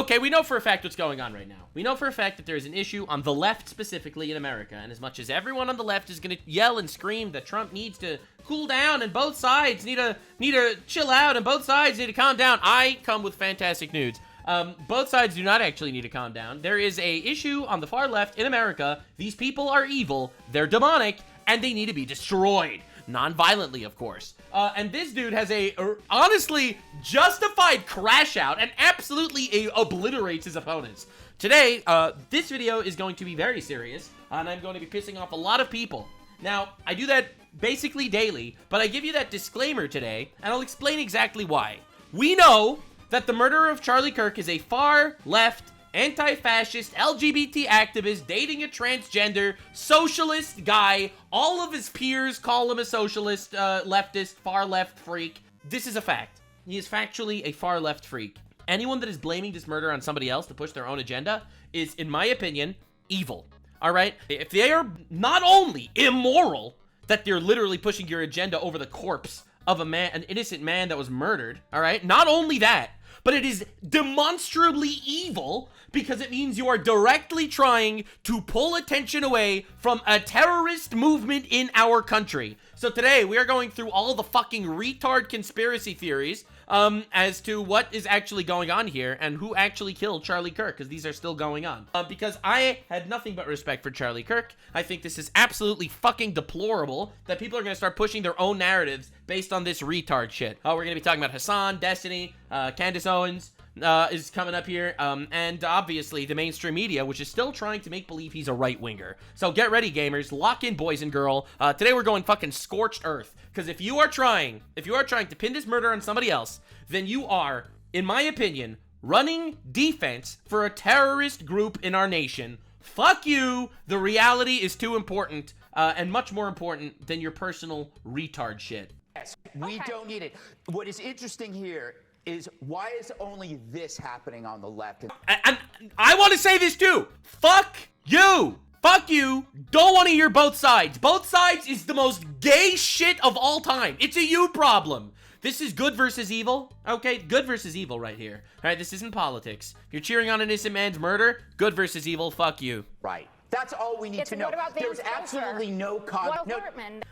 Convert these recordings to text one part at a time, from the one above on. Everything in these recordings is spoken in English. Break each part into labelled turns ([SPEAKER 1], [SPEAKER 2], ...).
[SPEAKER 1] Okay, we know for a fact what's going on right now. We know for a fact that there is an issue on the left, specifically in America, and as much as everyone on the left is going to yell and scream that Trump needs to cool down and both sides need to chill out and both sides need to calm down, I come with fantastic news. Both sides do not actually need to calm down. There is a issue on the far left in America. These people are evil, they're demonic, and they need to be destroyed. Non-violently, of course. And this dude has a honestly justified crash out and absolutely obliterates his opponents. Today, this video is going to be very serious, and I'm going to be pissing off a lot of people. Now, I do that basically daily, but I give you that disclaimer today, and I'll explain exactly why. We know that the murderer of Charlie Kirk is a far-left, anti-fascist, LGBT activist, dating a transgender, socialist guy. All of his peers call him a socialist, leftist, far-left freak. This is a fact. He is factually a far-left freak. Anyone that is blaming this murder on somebody else to push their own agenda is, in my opinion, evil. All right? If they are not only immoral, that they're literally pushing your agenda over the corpse of an innocent man that was murdered, all right? Not only that, but it is demonstrably evil because it means you are directly trying to pull attention away from a terrorist movement in our country. So today, we are going through all the fucking retard conspiracy theories as to what is actually going on here and who actually killed Charlie Kirk, because these are still going on. Because I had nothing but respect for Charlie Kirk. I think this is absolutely fucking deplorable that people are going to start pushing their own narratives based on this retard shit. We're going to be talking about Hasan, Destiny, Candace Owens is coming up here, and obviously the mainstream media, which is still trying to make believe he's a right-winger. So get ready, gamers. Lock in, boys and girl. Today we're going fucking scorched earth. Because if you are trying to pin this murder on somebody else, then you are, in my opinion, running defense for a terrorist group in our nation. Fuck you. The reality is too important, and much more important than your personal retard shit.
[SPEAKER 2] Yes, we don't need it. What is interesting here is why is only this happening on the left?
[SPEAKER 1] And I want to say this too. Fuck you. Fuck you. Don't want to hear both sides. Both sides is the most gay shit of all time. It's a you problem. This is good versus evil. Okay, good versus evil right here. All right, this isn't politics. You're cheering on an innocent man's murder. Good versus evil. Fuck you.
[SPEAKER 2] Right. That's all we need to know. There's absolutely no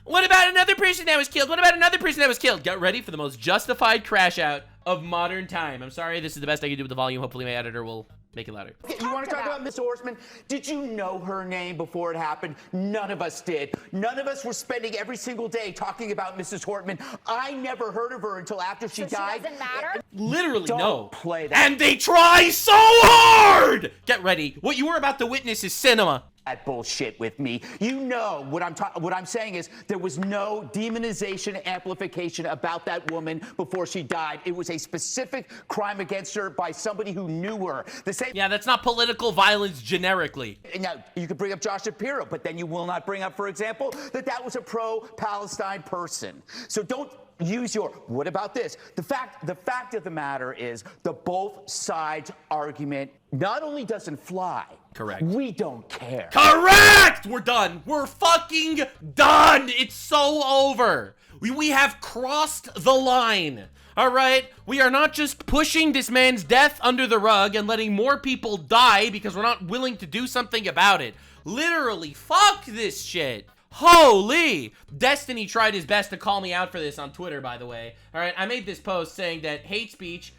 [SPEAKER 1] What about another person that was killed? What about another person that was killed? Get ready for the most justified crash out of modern time. I'm sorry, this is the best I can do with the volume. Hopefully my editor will make it louder.
[SPEAKER 2] You want to talk about Miss Horseman? Did you know her name before it happened? None of us did. None of us were spending every single day talking about Mrs. Hortman. I never heard of her until after she died.
[SPEAKER 3] Doesn't matter?
[SPEAKER 1] Literally,
[SPEAKER 2] Don't
[SPEAKER 1] no.
[SPEAKER 2] play that.
[SPEAKER 1] And they try so hard! Get ready. What you were about to witness is cinema.
[SPEAKER 2] That bullshit with me. You know what I'm saying is there was no demonization, amplification about that woman before she died. It was a specific crime against her by somebody who knew her. The same.
[SPEAKER 1] Yeah, that's not political violence generically.
[SPEAKER 2] Now, you could bring up Josh Shapiro, but then you will not bring up, for example, that was a pro-Palestine person. So don't use your, what about this? The fact of the matter is the both sides argument not only doesn't fly.
[SPEAKER 1] Correct.
[SPEAKER 2] We don't care.
[SPEAKER 1] Correct! We're done. We're fucking done. It's so over. We have crossed the line. All right? We are not just pushing this man's death under the rug and letting more people die because we're not willing to do something about it. Literally, fuck this shit. Holy! Destiny tried his best to call me out for this on Twitter, by the way. All right, I made this post saying that hate speech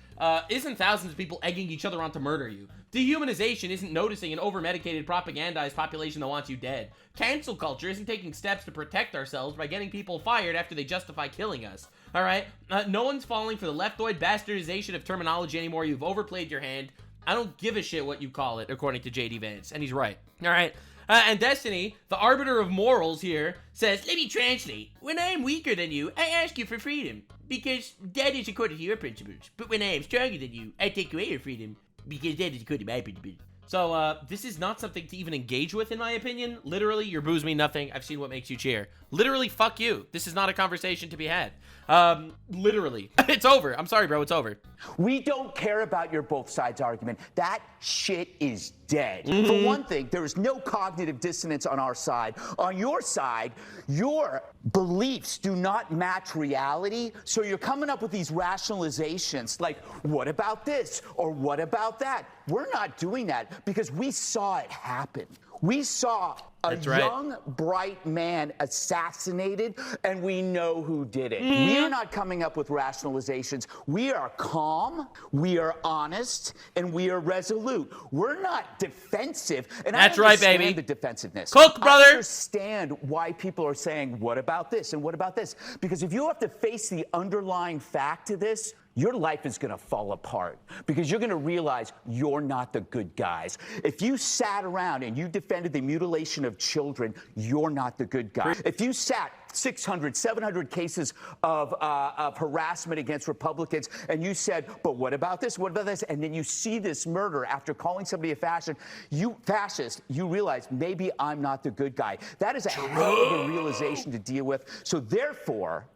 [SPEAKER 1] isn't thousands of people egging each other on to murder you. Dehumanization isn't noticing an over-medicated, propagandized population that wants you dead. Cancel culture isn't taking steps to protect ourselves by getting people fired after they justify killing us. All right? No one's falling for the leftoid bastardization of terminology anymore. You've overplayed your hand. I don't give a shit what you call it, according to J.D. Vance. And he's right. All right? And Destiny, the arbiter of morals here, says, let me translate. When I am weaker than you, I ask you for freedom. Because that is according to your principles. But when I am stronger than you, I take away your freedom. Because that is according to my principles. So, this is not something to even engage with, in my opinion. Literally, your boos mean nothing. I've seen what makes you cheer. Literally, fuck you. This is not a conversation to be had. Literally. It's over. I'm sorry, bro. It's over.
[SPEAKER 2] We don't care about your both sides argument. That shit is dead. For one thing, there is no cognitive dissonance on our side. On your side, you're beliefs do not match reality, so you're coming up with these rationalizations like, what about this or what about that? We're not doing that because we saw it happen. We saw a young, bright man assassinated, and we know who did it. We are not coming up with rationalizations. We are calm, we are honest, and we are resolute. We're not defensive. And
[SPEAKER 1] That's
[SPEAKER 2] I
[SPEAKER 1] right,
[SPEAKER 2] understand
[SPEAKER 1] baby.
[SPEAKER 2] the defensiveness.
[SPEAKER 1] Cook, brother.
[SPEAKER 2] I understand why people are saying, what about this and what about this? Because if you have to face the underlying fact to this, your life is going to fall apart because you're going to realize you're not the good guys. If you sat around and you defended the mutilation of children, you're not the good guy. If you sat 600, 700 cases of harassment against Republicans and you said, but what about this? What about this? And then you see this murder after calling somebody a fascist, you realize maybe I'm not the good guy. That is a hell of a realization to deal with. So therefore,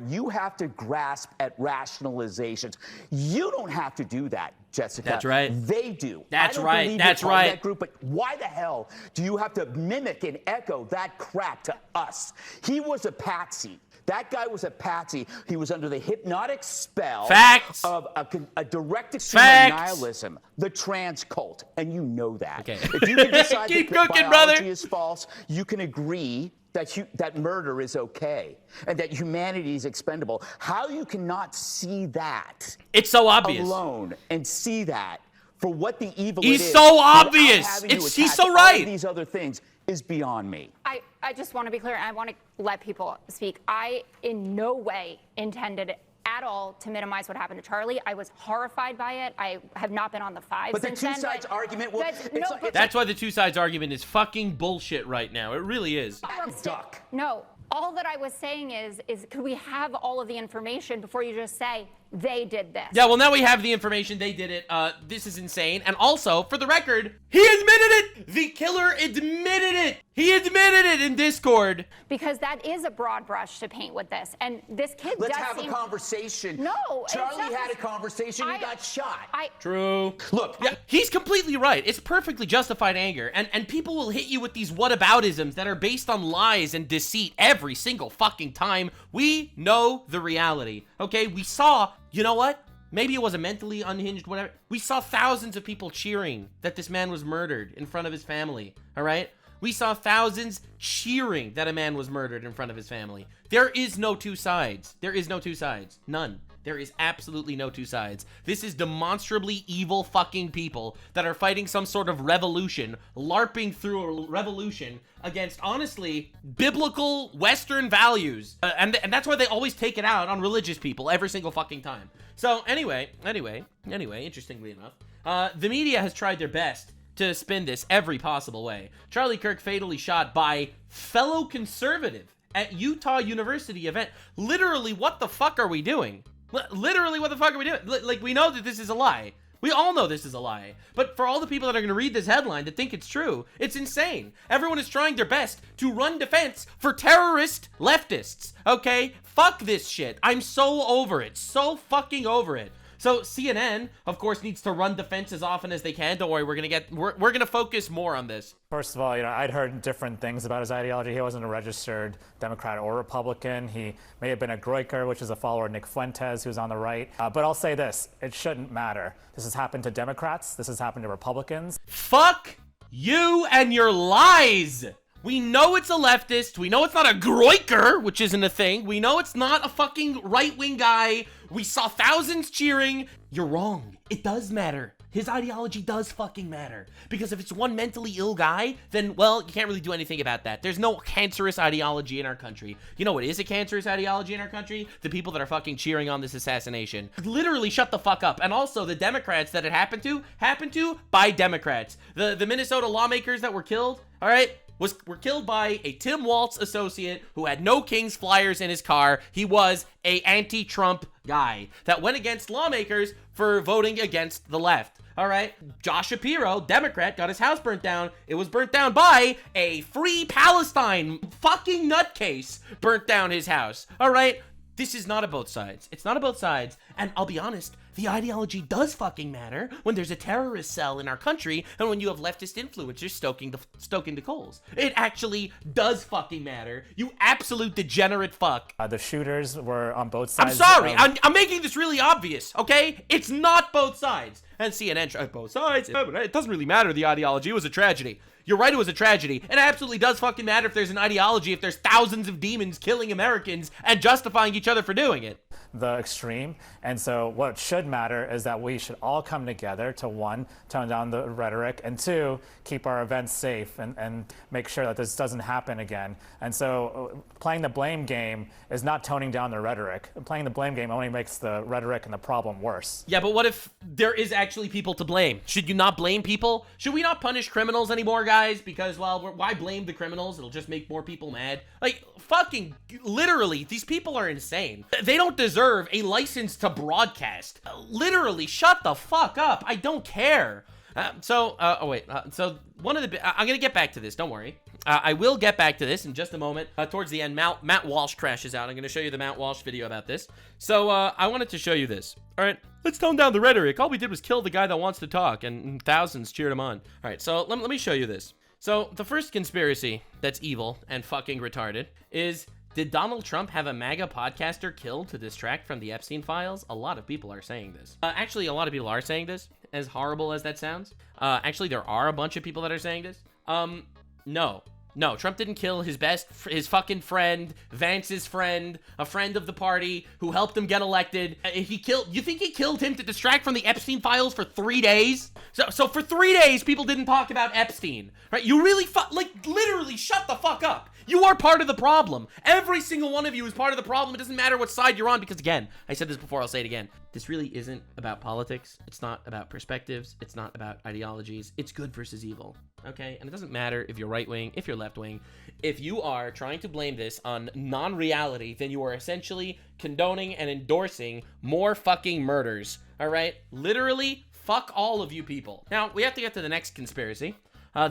[SPEAKER 2] you have to grasp at rationalizations. You don't have to do that, Jessica.
[SPEAKER 1] That's right.
[SPEAKER 2] They do.
[SPEAKER 1] That's
[SPEAKER 2] I don't
[SPEAKER 1] right.
[SPEAKER 2] believe
[SPEAKER 1] That's
[SPEAKER 2] you're part of
[SPEAKER 1] right.
[SPEAKER 2] that group, but why the hell do you have to mimic and echo that crap to us? He was a patsy. That guy was a patsy. He was under the hypnotic spell
[SPEAKER 1] Facts.
[SPEAKER 2] of a direct extreme nihilism, the trans cult, and you know that.
[SPEAKER 1] Okay.
[SPEAKER 2] If you can decide
[SPEAKER 1] Keep
[SPEAKER 2] that
[SPEAKER 1] cooking,
[SPEAKER 2] biology
[SPEAKER 1] brother.
[SPEAKER 2] is false, you can agree that murder is okay and that humanity is expendable. How you cannot see that
[SPEAKER 1] It's so obvious.
[SPEAKER 2] alone and see that for what the evil
[SPEAKER 1] He's
[SPEAKER 2] it is
[SPEAKER 1] so
[SPEAKER 2] without
[SPEAKER 1] obvious.
[SPEAKER 2] having to
[SPEAKER 1] He's
[SPEAKER 2] attach
[SPEAKER 1] so
[SPEAKER 2] all
[SPEAKER 1] right.
[SPEAKER 2] of these other things is beyond me.
[SPEAKER 3] I just want to be clear, and I want to let people speak. I in no way intended at all to minimize what happened to Charlie. I was horrified by it. I have not been on the five
[SPEAKER 2] But the
[SPEAKER 3] since
[SPEAKER 2] two
[SPEAKER 3] then.
[SPEAKER 2] sides argument, well,
[SPEAKER 1] That's why the two sides argument is fucking bullshit right now. It really is.
[SPEAKER 2] duck.
[SPEAKER 3] No, all that I was saying is could we have all of the information before you just say they did this?
[SPEAKER 1] Yeah, well, now we have the information. They did it. This is insane. And also, for the record, he admitted it. The killer admitted it. He admitted it in Discord.
[SPEAKER 3] Because that is a broad brush to paint with this. And this kid
[SPEAKER 2] Let's
[SPEAKER 3] does
[SPEAKER 2] have
[SPEAKER 3] seem...
[SPEAKER 2] a conversation.
[SPEAKER 3] No,
[SPEAKER 2] Charlie had a conversation. He got shot.
[SPEAKER 1] True.
[SPEAKER 2] Look,
[SPEAKER 1] Yeah, he's completely right. It's perfectly justified anger. And people will hit you with these whataboutisms that are based on lies and deceit every single fucking time. We know the reality. Okay? We saw, you know what? Maybe it was a mentally unhinged, whatever. We saw thousands of people cheering that this man was murdered in front of his family. All right? We saw thousands cheering that a man was murdered in front of his family. There is no two sides. There is no two sides. None. There is absolutely no two sides. This is demonstrably evil fucking people that are fighting some sort of revolution, LARPing through a revolution against, honestly, biblical Western values. And that's why they always take it out on religious people every single fucking time. So anyway, interestingly enough, the media has tried their best to spin this every possible way. Charlie Kirk fatally shot by fellow conservative at Utah University event. Literally, what the fuck are we doing? Literally, what the fuck are we doing? Like, we know that this is a lie. We all know this is a lie. But for all the people that are going to read this headline that think it's true, it's insane. Everyone is trying their best to run defense for terrorist leftists, okay? Fuck this shit. I'm so over it. So fucking over it. So CNN, of course, needs to run defense as often as they can. Don't worry, we're gonna focus more on this.
[SPEAKER 4] First of all, I'd heard different things about his ideology. He wasn't a registered Democrat or Republican. He may have been a Groiker, which is a follower of Nick Fuentes, who's on the right. But I'll say this, it shouldn't matter. This has happened to Democrats. This has happened to Republicans.
[SPEAKER 1] Fuck you and your lies. We know it's a leftist. We know it's not a Groiker, which isn't a thing. We know it's not a fucking right-wing guy. We saw thousands cheering. You're wrong. It does matter. His ideology does fucking matter. Because if it's one mentally ill guy, then, well, you can't really do anything about that. There's no cancerous ideology in our country. You know what is a cancerous ideology in our country? The people that are fucking cheering on this assassination. Literally shut the fuck up. And also, the Democrats that it happened to by Democrats. The Minnesota lawmakers that were killed, all right, were killed by a Tim Walz associate who had no King's flyers in his car. He was a anti-Trump guy that went against lawmakers for voting against the left. All right, Josh Shapiro, Democrat, got his house burnt down. It was burnt down by a Free Palestine fucking nutcase. Burnt down his house. All right, this is not about sides. It's not about sides. And I'll be honest, the ideology does fucking matter when there's a terrorist cell in our country and when you have leftist influencers stoking the coals. It actually does fucking matter. You absolute degenerate fuck.
[SPEAKER 4] The shooters were on both sides.
[SPEAKER 1] I'm sorry. I'm making this really obvious, okay? It's not both sides. And CNN tried both sides. It doesn't really matter, the ideology. It was a tragedy. You're right, it was a tragedy. It absolutely does fucking matter if there's an ideology, if there's thousands of demons killing Americans and justifying each other for doing it.
[SPEAKER 4] The extreme. And so what should matter is that we should all come together to, one, tone down the rhetoric, and two, keep our events safe and make sure that this doesn't happen again. And so playing the blame game is not toning down the rhetoric. Playing the blame game only makes the rhetoric and the problem worse.
[SPEAKER 1] Yeah, but what if there is actually people to blame? Should you not blame people? Should we not punish criminals anymore, guys? Because, well, why blame the criminals? It'll just make more people mad. Like, fucking, literally, these people are insane. They don't deserve a license to broadcast. Literally, shut the fuck up. I don't care. So one of the, I'm gonna get back to this, don't worry. I will get back to this in just a moment. Towards the end, Matt Walsh crashes out. I'm gonna show you the Matt Walsh video about this. So, I wanted to show you this. All right, let's tone down the rhetoric. All we did was kill the guy that wants to talk, and thousands cheered him on. All right, so let me show you this. So, the first conspiracy that's evil and fucking retarded is, did Donald Trump have a MAGA podcaster killed to distract from the Epstein files? A lot of people are saying this. Actually, a lot of people are saying this, as horrible as that sounds. Actually, there are a bunch of people that are saying this. No, Trump didn't kill his fucking friend, Vance's friend, a friend of the party who helped him get elected. You think he killed him to distract from the Epstein files for 3 days? So for 3 days, people didn't talk about Epstein, right? You really, literally shut the fuck up. You are part of the problem. Every single one of you is part of the problem. It doesn't matter what side you're on because, again, I said this before, I'll say it again. This really isn't about politics. It's not about perspectives. It's not about ideologies. It's good versus evil, okay? And it doesn't matter if you're right-wing, if you're left-wing. If you are trying to blame this on non-reality, then you are essentially condoning and endorsing more fucking murders, all right? Literally, fuck all of you people. Now, we have to get to the next conspiracy.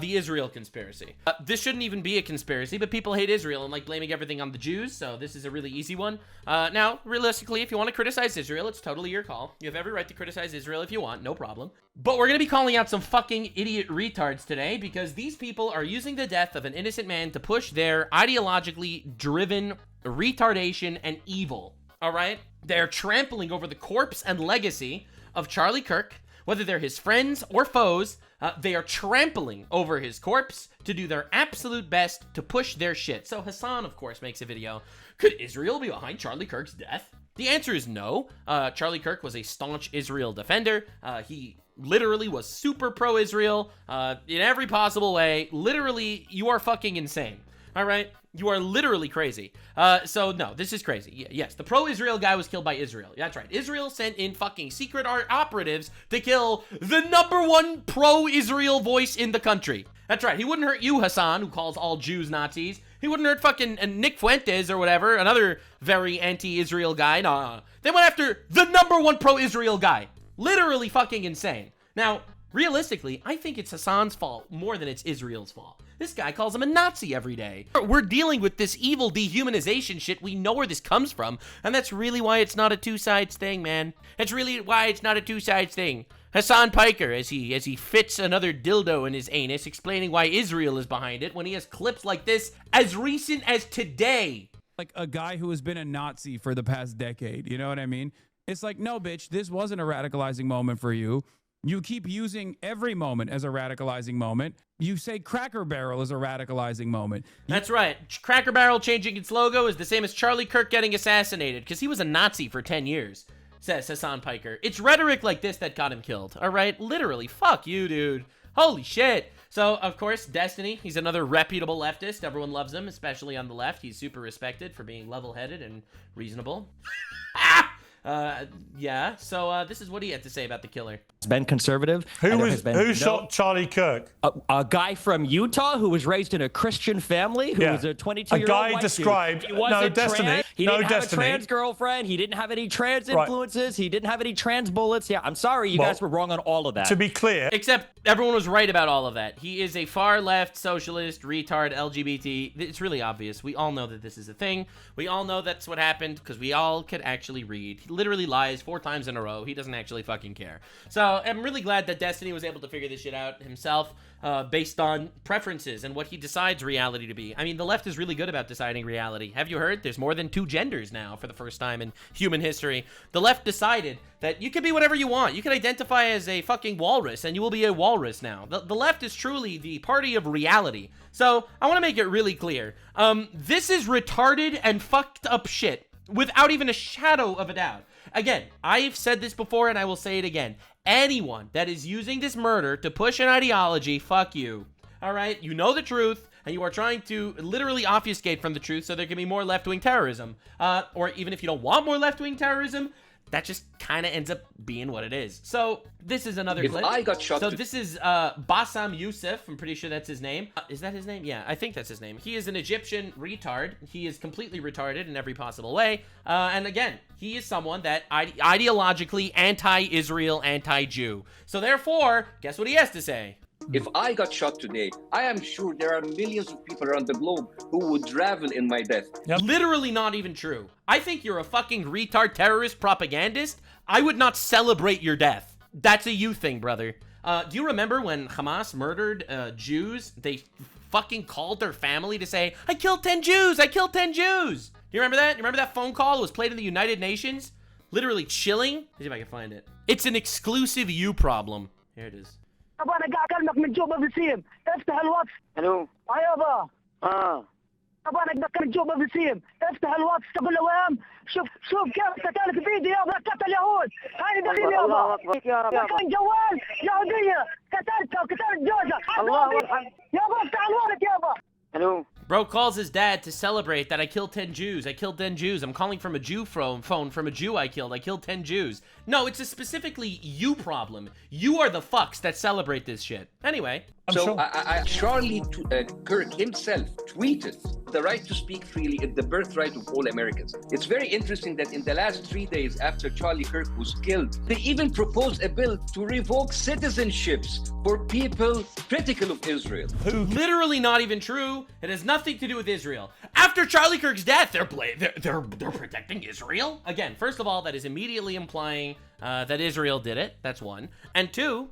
[SPEAKER 1] The Israel conspiracy. This shouldn't even be a conspiracy, but people hate Israel and like blaming everything on the Jews, so this is a really easy one. Now, realistically, if you want to criticize Israel, it's totally your call. You have every right to criticize Israel if you want, no problem. But we're gonna be calling out some fucking idiot retards today because these people are using the death of an innocent man to push their ideologically driven retardation and evil, all right? They're trampling over the corpse and legacy of Charlie Kirk, whether they're his friends or foes. They are trampling over his corpse to do their absolute best to push their shit. So Hasan, of course, makes a video. Could Israel be behind Charlie Kirk's death? The answer is no. Charlie Kirk was a staunch Israel defender. He literally was super pro-Israel in every possible way. Literally, you are fucking insane. All right? You are literally crazy. So no, this is crazy. Yes, the pro-Israel guy was killed by Israel. That's right. Israel sent in fucking secret operatives to kill the #1 pro-Israel voice in the country. That's right. He wouldn't hurt you, Hasan, who calls all Jews Nazis. He wouldn't hurt fucking Nick Fuentes or whatever, another very anti-Israel guy. No. They went after the #1 pro-Israel guy. Literally fucking insane. Now, realistically, I think it's Hasan's fault more than it's Israel's fault. This guy calls him a Nazi every day. We're dealing with this evil dehumanization shit. We know where this comes from. And that's really why it's not a two-sides thing, man. That's really why it's not a two-sides thing. Hasan Piker, as he fits another dildo in his anus, explaining why Israel is behind it when he has clips like this as recent as today.
[SPEAKER 5] Like a guy who has been a Nazi for the past decade, you know what I mean? It's like, no, bitch, this wasn't a radicalizing moment for you. You keep using every moment as a radicalizing moment. You say Cracker Barrel is a radicalizing moment.
[SPEAKER 1] That's right. Cracker Barrel changing its logo is the same as Charlie Kirk getting assassinated because he was a Nazi for 10 years, says Hasan Piker. It's rhetoric like this that got him killed, all right? Literally, fuck you, dude. Holy shit. So, of course, Destiny, he's another reputable leftist. Everyone loves him, especially on the left. He's super respected for being level-headed and reasonable. Yeah, so this is what he had to say about the killer.
[SPEAKER 6] It's been conservative.
[SPEAKER 7] Who shot Charlie Kirk?
[SPEAKER 6] A guy from Utah who was raised in a Christian family, who was a 22-year-old
[SPEAKER 7] white
[SPEAKER 6] dude.
[SPEAKER 7] described.
[SPEAKER 6] He wasn't
[SPEAKER 7] Destiny.
[SPEAKER 6] trans. He didn't have a trans girlfriend. He didn't have any trans influences. He didn't have any trans bullets. Yeah, I'm sorry, you guys were wrong on all of that.
[SPEAKER 7] To be clear.
[SPEAKER 1] Except everyone was right about all of that. He is a far-left, socialist, retard, LGBT. It's really obvious. We all know that this is a thing. We all know that's what happened because we all could actually read. literally lies 4 times in a row. He doesn't actually fucking care. So I'm really glad that Destiny was able to figure this shit out himself, based on preferences and what he decides reality to be. I mean, the left is really good about deciding reality. Have you heard? There's more than 2 genders now for the first time in human history. The left decided that you can be whatever you want. You can identify as a fucking walrus, and you will be a walrus now. The left is truly the party of reality. So I want to make it really clear. This is retarded and fucked up shit without even a shadow of a doubt. Again, I've said this before and I will say it again. Anyone that is using this murder to push an ideology, fuck you. All right? You know the truth, and you are trying to literally obfuscate from the truth so there can be more left-wing terrorism. Or even if you don't want more left-wing terrorism, that just kind of ends up being what it is. So this is another clip.
[SPEAKER 8] I got shot.
[SPEAKER 1] So this is Bassem Youssef. I'm pretty sure that's his name. Is that his name? Yeah, I think that's his name. He is an Egyptian retard. He is completely retarded in every possible way. And again, he is someone that ideologically anti-Israel, anti-Jew. So therefore, guess what he has to say?
[SPEAKER 8] If I got shot today, I am sure there are millions of people around the globe who would ravel in my death.
[SPEAKER 1] Yep. Literally not even true. I think you're a fucking retard terrorist propagandist. I would not celebrate your death. That's a you thing, brother. Do you remember when Hamas murdered Jews? They fucking called their family to say, I killed 10 Jews, I killed 10 Jews. Do you remember that? You remember that phone call? It was played in the United Nations? Literally chilling. Let's see if I can find it. It's an exclusive you problem. Here it is.
[SPEAKER 9] أنا قاعد أكلمك من جوبا بسيم افتح الواتس. ألو يابا أبا أنا أكلمك جوبا بسيم افتح الواتس تقول له وين شوف كيف قتلت بيدي يابا قتل يهود هاي دليل يابا كان جوال يهودية قتلتها وقتلت جوزها الله يابا افتح الواتس يابا. Hello.
[SPEAKER 1] Bro calls his dad to celebrate that I killed 10 Jews. I killed 10 Jews. I'm calling from a Jew phone from a Jew I killed. I killed 10 Jews. No, it's a specifically you problem. You are the fucks that celebrate this shit. Anyway.
[SPEAKER 8] Charlie Kirk himself tweeted, the right to speak freely is the birthright of all Americans. It's very interesting that in the last 3 days after Charlie Kirk was killed, they even proposed a bill to revoke citizenships for people critical of Israel.
[SPEAKER 1] Literally not even true. It has nothing to do with Israel. After Charlie Kirk's death, they're protecting Israel? Again, first of all, that is immediately implying that Israel did it. That's one. And two,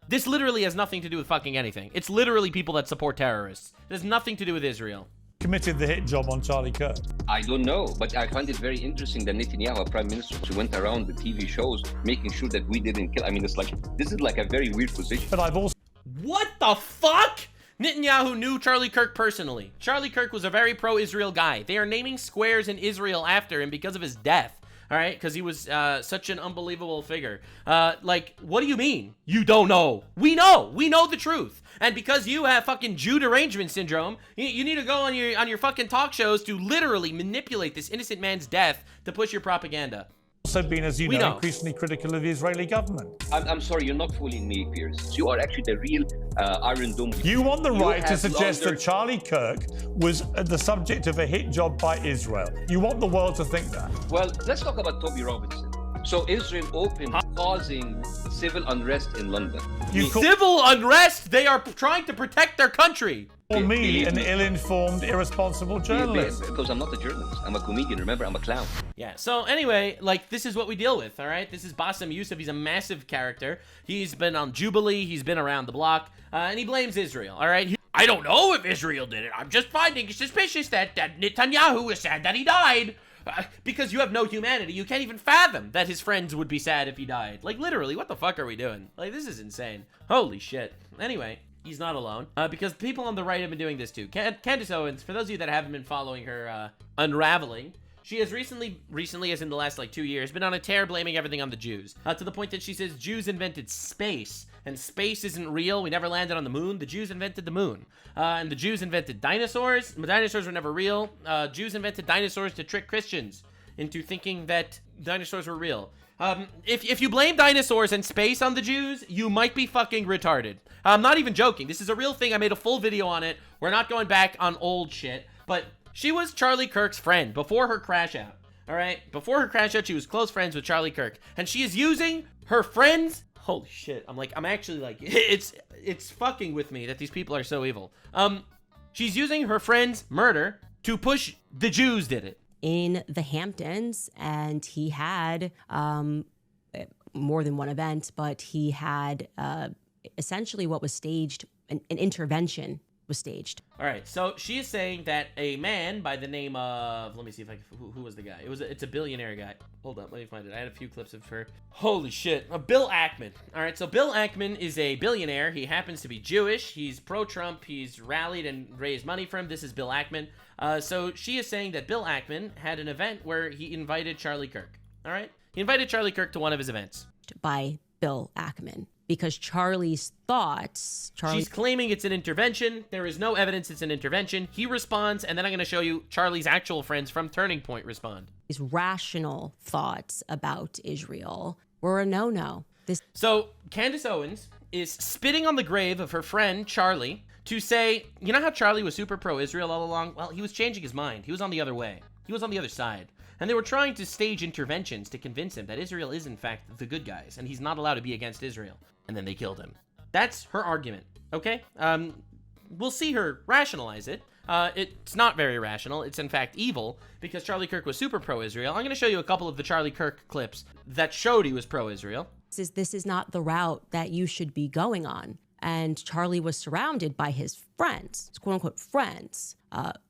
[SPEAKER 1] this literally has nothing to do with fucking anything. It's literally people that support terrorists. It has nothing to do with Israel.
[SPEAKER 7] Committed the hit job on Charlie Kirk?
[SPEAKER 8] I don't know, but I find it very interesting that Netanyahu, our prime minister, went around the TV shows making sure that we didn't kill. I mean, it's like, this is like a very weird position.
[SPEAKER 7] But I've also...
[SPEAKER 1] What the fuck? Netanyahu knew Charlie Kirk personally. Charlie Kirk was a very pro-Israel guy. They are naming squares in Israel after him because of his death. All right, because he was such an unbelievable figure. Like, what do you mean? You don't know. We know. We know the truth. And because you have fucking Jew derangement syndrome, you need to go on your fucking talk shows to literally manipulate this innocent man's death to push your propaganda.
[SPEAKER 7] Also been, as you know, increasingly critical of the Israeli government.
[SPEAKER 8] I'm sorry, you're not fooling me, Pierce. You are actually the real Iron Dome.
[SPEAKER 7] You want the right to suggest that Charlie Kirk was the subject of a hit job by Israel. You want the world to think that.
[SPEAKER 8] Well, let's talk about Toby Robinson. So Israel opened causing civil unrest in London.
[SPEAKER 1] Civil unrest? They are trying to protect their country.
[SPEAKER 7] Or me, an ill-informed, irresponsible journalist.
[SPEAKER 8] Because I'm not a journalist. I'm a comedian. Remember, I'm a clown.
[SPEAKER 1] Yeah, so anyway, like, this is what we deal with, all right? This is Bassem Youssef. He's a massive character. He's been on Jubilee. He's been around the block. And he blames Israel, all right? I don't know if Israel did it. I'm just finding it suspicious that Netanyahu is sad that he died. Because you have no humanity. You can't even fathom that his friends would be sad if he died. Like, literally, what the fuck are we doing? Like, this is insane. Holy shit. Anyway, he's not alone. Because people on the right have been doing this too. Candace Owens, for those of you that haven't been following her unraveling, she has recently, as in the last, like, 2 years, been on a tear blaming everything on the Jews. To the point that she says Jews invented space. And space isn't real. We never landed on the moon. The Jews invented the moon. And the Jews invented dinosaurs. Dinosaurs were never real. Jews invented dinosaurs to trick Christians into thinking that dinosaurs were real. If you blame dinosaurs and space on the Jews, you might be fucking retarded. I'm not even joking. This is a real thing. I made a full video on it. We're not going back on old shit. But she was Charlie Kirk's friend before her crash out. All right? Before her crash out, she was close friends with Charlie Kirk. And she is using her friends... Holy shit. I'm actually like, it's fucking with me that these people are so evil. She's using her friend's murder to push the Jews did it.
[SPEAKER 10] in the Hamptons, and he had more than one event, but he had essentially what was staged, an intervention was staged.
[SPEAKER 1] All right, so she is saying that a man by the name of, let me see if I can, who was the guy? It's a billionaire guy. Hold up, let me find it. I had a few clips of her. Holy shit, Bill Ackman. All right, so Bill Ackman is a billionaire. He happens to be Jewish. He's pro-Trump. He's rallied and raised money for him. This is Bill Ackman. So she is saying that Bill Ackman had an event where he invited Charlie Kirk. All right, he invited Charlie Kirk to one of his events.
[SPEAKER 10] By Bill Ackman. Because Charlie's thoughts...
[SPEAKER 1] She's claiming it's an intervention. There is no evidence it's an intervention. He responds, and then I'm going to show you Charlie's actual friends from Turning Point respond.
[SPEAKER 10] His rational thoughts about Israel were a no-no.
[SPEAKER 1] So Candace Owens is spitting on the grave of her friend Charlie to say, you know how Charlie was super pro-Israel all along? Well, he was changing his mind. He was on the other way. He was on the other side. And they were trying to stage interventions to convince him that Israel is, in fact, the good guys, and he's not allowed to be against Israel. And then they killed him. That's her argument, okay? We'll see her rationalize it. It's not very rational. It's, in fact, evil, because Charlie Kirk was super pro-Israel. I'm going to show you a couple of the Charlie Kirk clips that showed he was pro-Israel.
[SPEAKER 10] This is not the route that you should be going on. And Charlie was surrounded by his friends, his quote-unquote friends.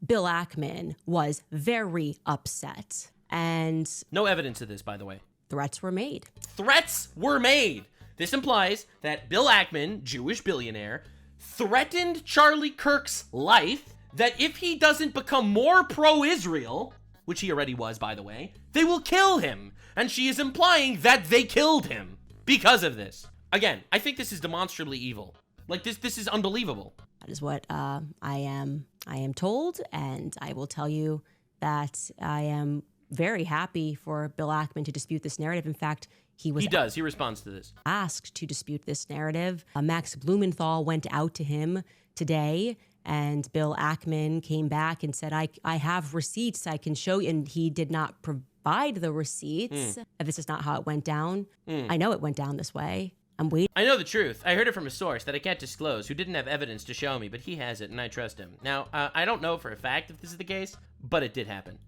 [SPEAKER 10] Bill Ackman was very upset. And
[SPEAKER 1] no evidence of this, by the way.
[SPEAKER 10] Threats were made.
[SPEAKER 1] Threats were made. This implies that Bill Ackman, Jewish billionaire, threatened Charlie Kirk's life, that if he doesn't become more pro-Israel, which he already was, by the way, they will kill him. And she is implying that they killed him because of this. Again, I think this is demonstrably evil. Like, this is unbelievable.
[SPEAKER 10] That is what I am told, and I will tell you that I am very happy for Bill Ackman to dispute this narrative. In fact, he
[SPEAKER 1] responds to this.
[SPEAKER 10] Asked to dispute this narrative. Max Blumenthal went out to him today, and Bill Ackman came back and said, I have receipts I can show you, and he did not provide the receipts. This is not how it went down. I know it went down this way. I'm waiting.
[SPEAKER 1] I know the truth. I heard it from a source that I can't disclose, who didn't have evidence to show me, but he has it, and I trust him. Now, I don't know for a fact if this is the case, but it did happen.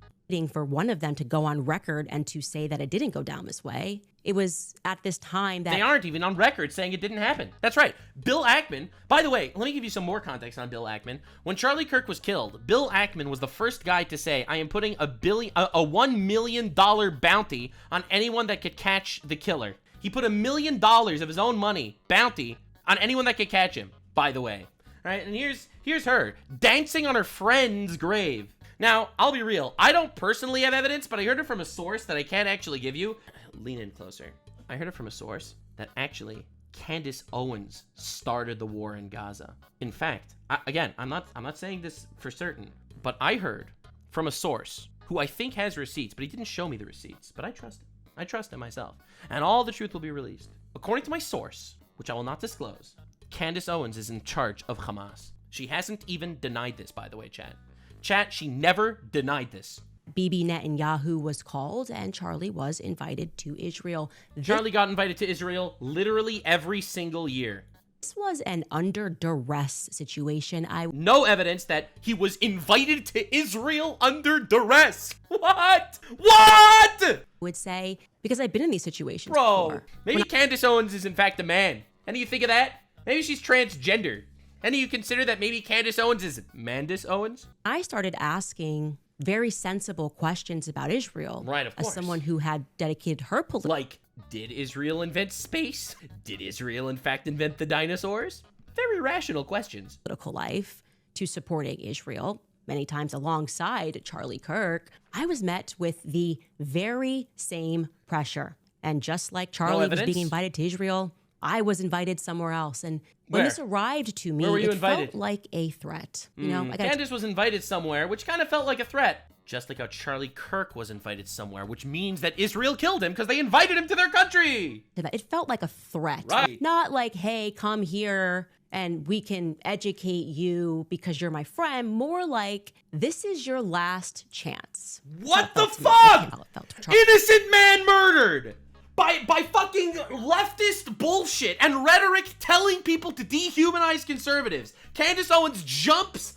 [SPEAKER 10] For one of them to go on record and to say that it didn't go down this way. It was at this time that...
[SPEAKER 1] They aren't even on record saying it didn't happen. That's right. Bill Ackman... By the way, let me give you some more context on Bill Ackman. When Charlie Kirk was killed, Bill Ackman was the first guy to say, I am putting a $1 million bounty on anyone that could catch the killer. He put $1 million of his own money, bounty, on anyone that could catch him, by the way. All right, and here's her, dancing on her friend's grave. Now, I'll be real. I don't personally have evidence, but I heard it from a source that I can't actually give you. Lean in closer. I heard it from a source that actually Candace Owens started the war in Gaza. In fact, I'm not saying this for certain, but I heard from a source who I think has receipts, but he didn't show me the receipts, but I trust him. I trust him myself. And all the truth will be released. According to my source, which I will not disclose, Candace Owens is in charge of Hamas. She hasn't even denied this, by the way, Chad. Chat, she never denied this.
[SPEAKER 10] Bibi Netanyahu was called, and Charlie was invited to Israel.
[SPEAKER 1] Charlie got invited to Israel literally every single year.
[SPEAKER 10] This was an under duress situation.
[SPEAKER 1] No evidence that he was invited to Israel under duress. What? I
[SPEAKER 10] would say, because I've been in these situations
[SPEAKER 1] before.
[SPEAKER 10] Before.
[SPEAKER 1] Maybe Candace Owens is in fact a man. Any of you think of that? Maybe she's transgender. Any of you consider that maybe Candace Owens is Mandis Owens?
[SPEAKER 10] I started asking very sensible questions about Israel.
[SPEAKER 1] Right, of course.
[SPEAKER 10] As someone who had dedicated her political...
[SPEAKER 1] Like, did Israel invent space? Did Israel, in fact, invent the dinosaurs? Very rational questions.
[SPEAKER 10] Political life to supporting Israel, many times alongside Charlie Kirk. I was met with the very same pressure. And just like Charlie was being invited to Israel, I was invited somewhere else. And when this arrived to me, it felt like a threat. You know,
[SPEAKER 1] Candace was invited somewhere, which kind of felt like a threat. Just like how Charlie Kirk was invited somewhere, which means that Israel killed him because they invited him to their country.
[SPEAKER 10] It felt like a threat.
[SPEAKER 1] Right.
[SPEAKER 10] Not like, hey, come here and we can educate you because you're my friend. More like, this is your last chance.
[SPEAKER 1] What the fuck? Innocent man murdered. By fucking leftist bullshit and rhetoric telling people to dehumanize conservatives. Candace Owens jumps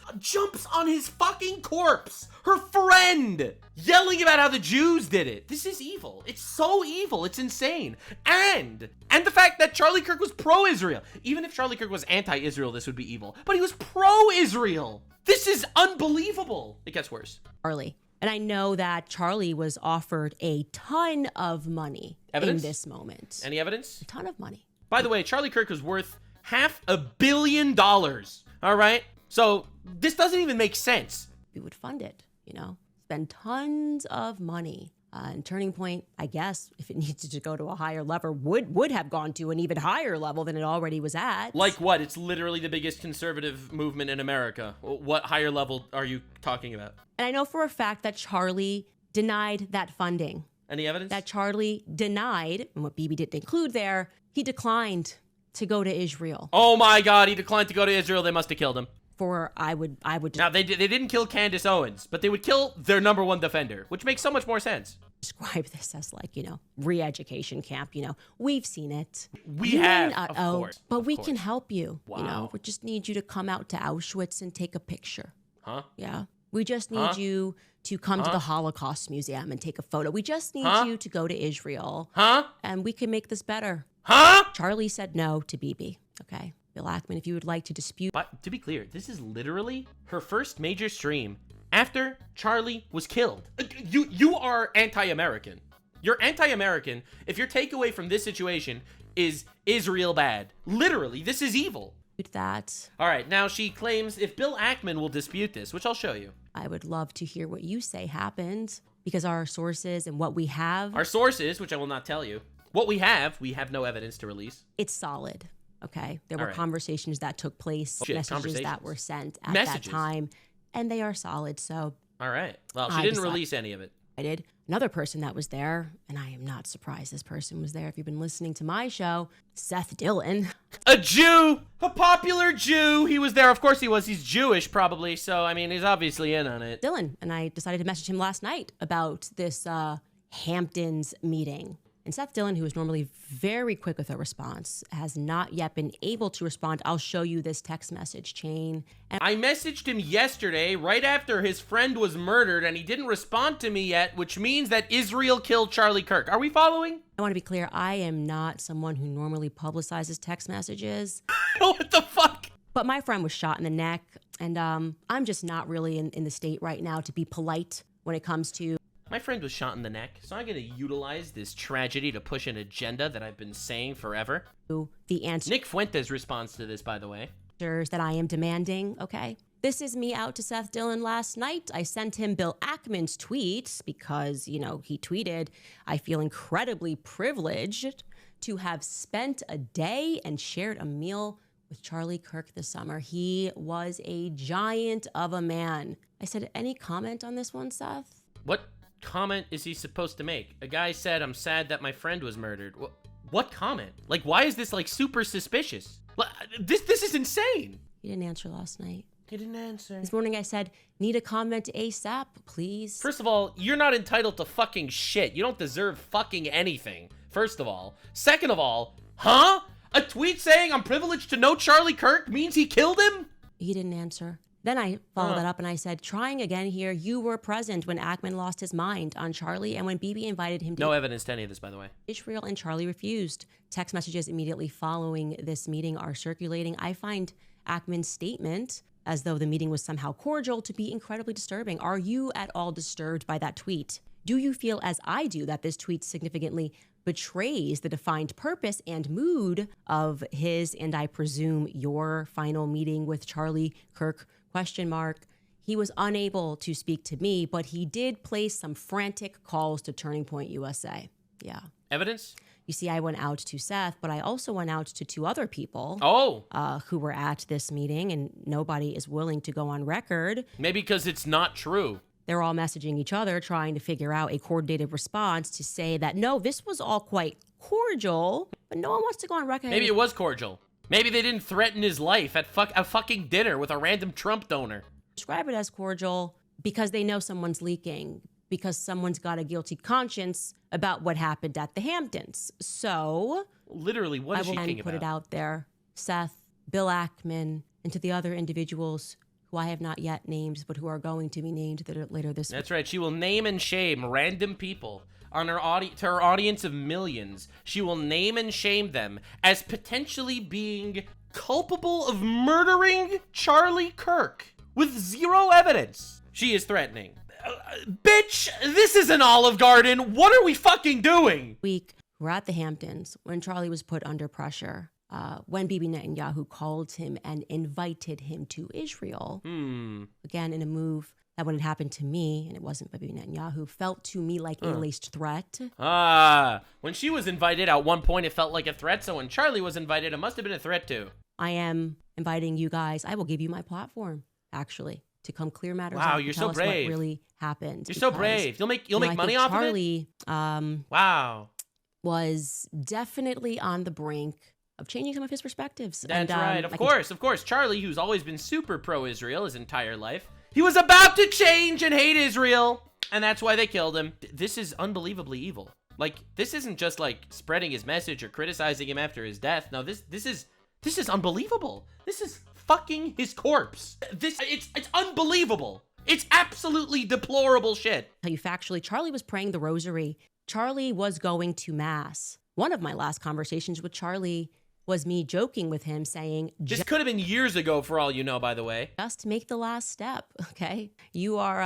[SPEAKER 1] on his fucking corpse. Her friend. yelling about how the Jews did it. This is evil. It's so evil. It's insane. And the fact that Charlie Kirk was pro-Israel. Even if Charlie Kirk was anti-Israel, this would be evil. But he was pro-Israel. This is unbelievable. It gets worse.
[SPEAKER 10] Charlie. And I know that Charlie was offered a ton of money in this moment.
[SPEAKER 1] Any evidence?
[SPEAKER 10] A ton of money.
[SPEAKER 1] By the way, Charlie Kirk was worth $500 million. All right? So this doesn't even make sense.
[SPEAKER 10] We would fund it, you know, spend tons of money. And Turning Point, I guess, if it needed to go to a higher level, would have gone to an even higher level than it already was at.
[SPEAKER 1] Like what? It's literally the biggest conservative movement in America. What higher level are you talking about?
[SPEAKER 10] And I know for a fact that Charlie denied that funding.
[SPEAKER 1] Any evidence?
[SPEAKER 10] That Charlie denied, and what Bibi didn't include there, he declined to go to Israel.
[SPEAKER 1] Oh my God, he declined to go to Israel. They must have killed him.
[SPEAKER 10] I would.
[SPEAKER 1] Now they didn't kill Candace Owens, but they would kill their number one defender, which makes so much more sense.
[SPEAKER 10] Describe this as like, you know, re-education camp. You know, we've seen it.
[SPEAKER 1] We have, of course.
[SPEAKER 10] But we can help you.
[SPEAKER 1] Wow.
[SPEAKER 10] You know, we just need you to come out to Auschwitz and take a picture.
[SPEAKER 1] Huh?
[SPEAKER 10] Yeah. We just need you to come to the Holocaust Museum and take a photo. We just need you to go to Israel.
[SPEAKER 1] Huh?
[SPEAKER 10] And we can make this better.
[SPEAKER 1] Huh?
[SPEAKER 10] Charlie said no to Bibi. Okay. Bill Ackman, if you would like to dispute.
[SPEAKER 1] But to be clear, this is literally her first major stream after Charlie was killed. You are anti-American. You're anti-American if your takeaway from this situation is Israel bad. Literally, this is evil.
[SPEAKER 10] That.
[SPEAKER 1] All right, now she claims if Bill Ackman will dispute this, which I'll show you.
[SPEAKER 10] I would love to hear what you say happened, because our sources and what we have.
[SPEAKER 1] Our sources, which I will not tell you. What we have no evidence to release.
[SPEAKER 10] It's solid. Okay. There were conversations that took place, messages that were sent at that time, and they are solid. So.
[SPEAKER 1] All right. Well, she didn't release any of it.
[SPEAKER 10] I did. Another person that was there, and I am not surprised this person was there. If you've been listening to my show, Seth Dillon.
[SPEAKER 1] A Jew! A popular Jew! He was there. Of course he was. He's Jewish, probably. So, I mean, he's obviously in on it.
[SPEAKER 10] Dillon. And I decided to message him last night about this Hamptons meeting. And Seth Dillon, who is normally very quick with a response, has not yet been able to respond. I'll show you this text message chain. And
[SPEAKER 1] I messaged him yesterday, right after his friend was murdered, and he didn't respond to me yet, which means that Israel killed Charlie Kirk. Are we following?
[SPEAKER 10] I want to be clear, I am not someone who normally publicizes text messages.
[SPEAKER 1] What the fuck?
[SPEAKER 10] But my friend was shot in the neck, and I'm just not really in the state right now to be polite when it comes to.
[SPEAKER 1] My friend was shot in the neck, so I'm going to utilize this tragedy to push an agenda that I've been saying forever.
[SPEAKER 10] The answer.
[SPEAKER 1] Nick Fuentes responds to this, by the way.
[SPEAKER 10] That I am demanding, okay? This is me out to Seth Dillon last night. I sent him Bill Ackman's tweets because, you know, he tweeted, I feel incredibly privileged to have spent a day and shared a meal with Charlie Kirk this summer. He was a giant of a man. I said, any comment on this one, Seth?
[SPEAKER 1] What comment is he supposed to make? A guy said, I'm sad that my friend was murdered. What comment? Like, why is this like super suspicious? This is insane.
[SPEAKER 10] He didn't answer last night.
[SPEAKER 1] He didn't answer.
[SPEAKER 10] This morning I said, need a comment ASAP, please.
[SPEAKER 1] First of all, you're not entitled to fucking shit. You don't deserve fucking anything, first of all. Second of all, huh? A tweet saying I'm privileged to know Charlie Kirk means he killed him?
[SPEAKER 10] He didn't answer. Then I followed that up and I said, trying again here, you were present when Ackman lost his mind on Charlie and when Bibi invited him to.
[SPEAKER 1] No evidence to any of this, by the way.
[SPEAKER 10] Israel, and Charlie refused. Text messages immediately following this meeting are circulating. I find Ackman's statement, as though the meeting was somehow cordial, to be incredibly disturbing. Are you at all disturbed by that tweet? Do you feel, as I do, that this tweet significantly betrays the defined purpose and mood of his, and I presume your, final meeting with Charlie Kirk? ? He was unable to speak to me, but he did place some frantic calls to Turning Point USA. Yeah.
[SPEAKER 1] Evidence?
[SPEAKER 10] You see, I went out to Seth, but I also went out to two other people who were at this meeting, and nobody is willing to go on record.
[SPEAKER 1] Maybe because it's not true.
[SPEAKER 10] They're all messaging each other, trying to figure out a coordinated response to say that, no, this was all quite cordial, but no one wants to go on record.
[SPEAKER 1] Maybe it was cordial. Maybe they didn't threaten his life at a fucking dinner with a random Trump donor.
[SPEAKER 10] Describe it as cordial because they know someone's leaking, because someone's got a guilty conscience about what happened at the Hamptons. So,
[SPEAKER 1] literally, what is she thinking about?
[SPEAKER 10] I will put it out there, Seth, Bill Ackman, and to the other individuals who I have not yet named, but who are going to be named later this week.
[SPEAKER 1] That's right. She will name and shame random people on her to her audience of millions. She will name and shame them as potentially being culpable of murdering Charlie Kirk with zero evidence. She is threatening. Bitch, this is an Olive Garden. What are we fucking doing?
[SPEAKER 10] Week, we're at the Hamptons when Charlie was put under pressure. When Bibi Netanyahu called him and invited him to Israel, again, in a move that when it happened to me, and it wasn't Bibi Netanyahu, felt to me like a laced threat.
[SPEAKER 1] When she was invited, at one point it felt like a threat, so when Charlie was invited, it must have been a threat too.
[SPEAKER 10] I am inviting you guys, I will give you my platform, actually, to come clear matters out.
[SPEAKER 1] Wow, you're so
[SPEAKER 10] tell us what
[SPEAKER 1] brave.
[SPEAKER 10] really happened.
[SPEAKER 1] You're so brave. You'll make money off
[SPEAKER 10] Charlie,
[SPEAKER 1] of it? Wow.
[SPEAKER 10] Was definitely on the brink of changing some of his perspectives.
[SPEAKER 1] That's right. Of course. Charlie, who's always been super pro-Israel his entire life, he was about to change and hate Israel, and that's why they killed him. This is unbelievably evil. Like, this isn't just like spreading his message or criticizing him after his death. No, this is unbelievable. This is fucking his corpse. It's unbelievable. It's absolutely deplorable shit.
[SPEAKER 10] Tell you factually, Charlie was praying the rosary. Charlie was going to mass. One of my last conversations with Charlie was me joking with him saying,
[SPEAKER 1] this could have been years ago for all you know, by the way.
[SPEAKER 10] Just make the last step, okay? You are,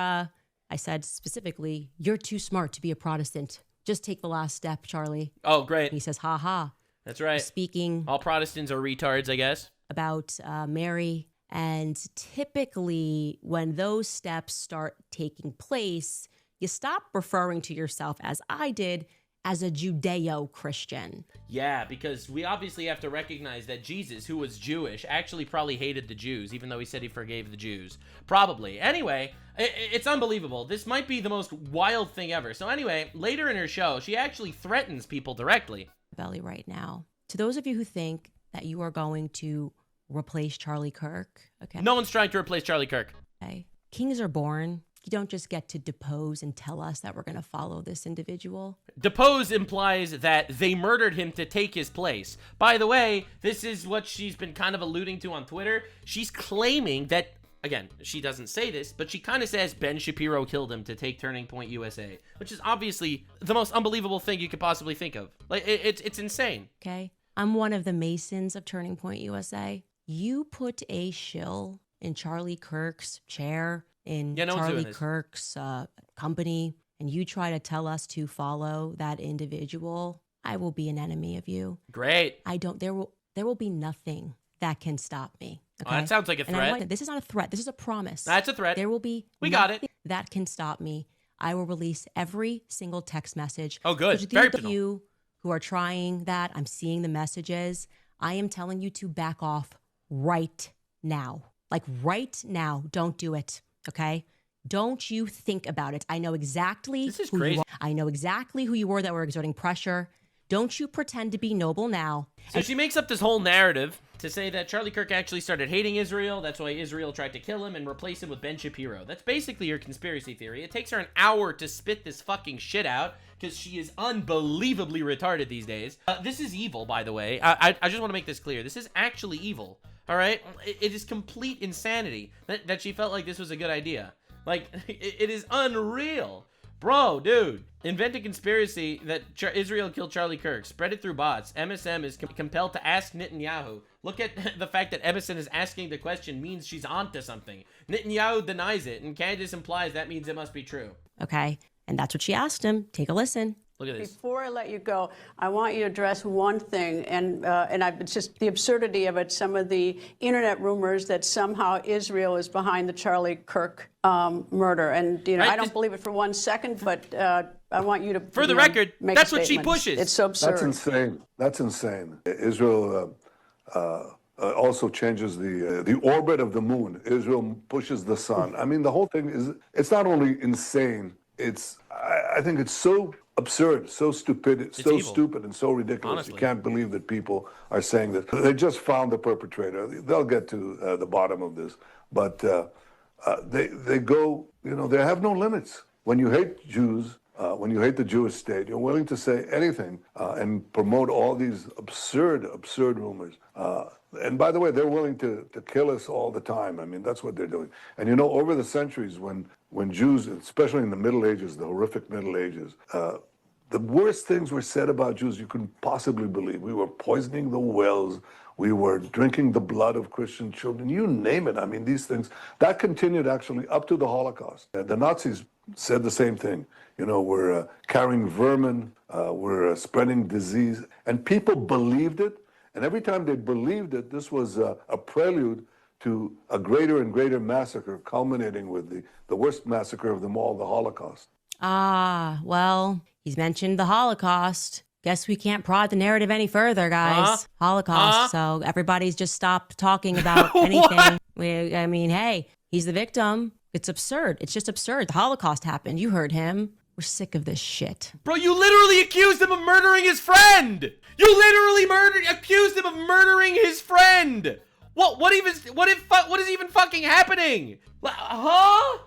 [SPEAKER 10] I said specifically, you're too smart to be a Protestant. Just take the last step, Charlie.
[SPEAKER 1] Oh, great.
[SPEAKER 10] He says, ha ha.
[SPEAKER 1] That's right.
[SPEAKER 10] Speaking.
[SPEAKER 1] All Protestants are retards, I guess.
[SPEAKER 10] About Mary. And typically when those steps start taking place, you stop referring to yourself, as I did, as a Judeo-Christian.
[SPEAKER 1] Yeah, because we obviously have to recognize that Jesus, who was Jewish, actually probably hated the Jews, even though he said he forgave the Jews. Probably. Anyway, it's unbelievable. This might be the most wild thing ever. So anyway, later in her show, she actually threatens people directly.
[SPEAKER 10] Belly right now. To those of you who think that you are going to replace Charlie Kirk, okay?
[SPEAKER 1] No one's trying to replace Charlie Kirk.
[SPEAKER 10] Okay. Kings are born. You don't just get to depose and tell us that we're going to follow this individual.
[SPEAKER 1] Depose implies that they murdered him to take his place. By the way, this is what she's been kind of alluding to on Twitter. She's claiming that, again, she doesn't say this, but she kind of says Ben Shapiro killed him to take Turning Point USA, which is obviously the most unbelievable thing you could possibly think of. Like, it's insane.
[SPEAKER 10] Okay. I'm one of the Masons of Turning Point USA. You put a shill in Charlie Kirk's chair, in Charlie Kirk's company, and you try to tell us to follow that individual, I will be an enemy of you.
[SPEAKER 1] Great.
[SPEAKER 10] There will be nothing that can stop me. Okay?
[SPEAKER 1] Oh, that sounds like a threat.
[SPEAKER 10] This is not a threat. This is a promise.
[SPEAKER 1] That's a threat.
[SPEAKER 10] There will be nothing that can stop me. I will release every single text message.
[SPEAKER 1] Oh, good.
[SPEAKER 10] So to those of you who are trying that, I'm seeing the messages. I am telling you to back off right now. Like right now. Don't do it. Okay? Don't you think about it. I know exactly who you are. I know exactly who you were that were exerting pressure. Don't you pretend to be noble now.
[SPEAKER 1] So she makes up this whole narrative to say that Charlie Kirk actually started hating Israel. That's why Israel tried to kill him and replace him with Ben Shapiro. That's basically your conspiracy theory. It takes her an hour to spit this fucking shit out because she is unbelievably retarded these days. This is evil, by the way. I just want to make this clear. This is actually evil. All right? It is complete insanity that she felt like this was a good idea. Like, it is unreal. Bro, dude, invent a conspiracy that Israel killed Charlie Kirk. Spread it through bots. MSM is compelled to ask Netanyahu. Look at the fact that MSM is asking the question means she's onto something. Netanyahu denies it, and Candace implies that means it must be true.
[SPEAKER 10] Okay, and that's what she asked him. Take a listen.
[SPEAKER 1] Look at this.
[SPEAKER 11] Before I let you go, I want you to address one thing, and it's just the absurdity of it. Some of the internet rumors that somehow Israel is behind the Charlie Kirk murder, and right, I don't believe it for 1 second, but I want you to.
[SPEAKER 1] For the record, that's what she pushes.
[SPEAKER 11] It's so absurd.
[SPEAKER 12] That's insane. That's insane. Israel also changes the orbit of the moon. Israel pushes the sun. I mean, the whole thing is—it's not only insane. I think it's so absurd, so stupid, stupid and so ridiculous. Honestly. You can't believe that people are saying that. They just found the perpetrator. They'll get to the bottom of this. But they go, they have no limits. When you hate Jews, when you hate the Jewish state, you're willing to say anything and promote all these absurd rumors. And by the way, they're willing to kill us all the time. I mean, that's what they're doing. And you know, over the centuries, when Jews, especially in the Middle Ages, the horrific Middle Ages, the worst things were said about Jews you couldn't possibly believe. We were poisoning the wells. We were drinking the blood of Christian children. You name it. I mean, these things, that continued actually up to the Holocaust. The Nazis said the same thing. You know, we're carrying vermin, we're spreading disease. And people believed it. And every time they believed it, this was a prelude to a greater and greater massacre, culminating with the worst massacre of them all, the Holocaust.
[SPEAKER 10] Ah, well, he's mentioned the Holocaust. Guess we can't prod the narrative any further, guys. Holocaust. So everybody's just stopped talking about anything. I mean, hey, he's the victim. It's absurd. It's just absurd. The Holocaust happened. You heard him. We're sick of this shit.
[SPEAKER 1] Bro, you literally accused him of murdering his friend. You literally accused him of murdering his friend. What is even fucking happening? Huh?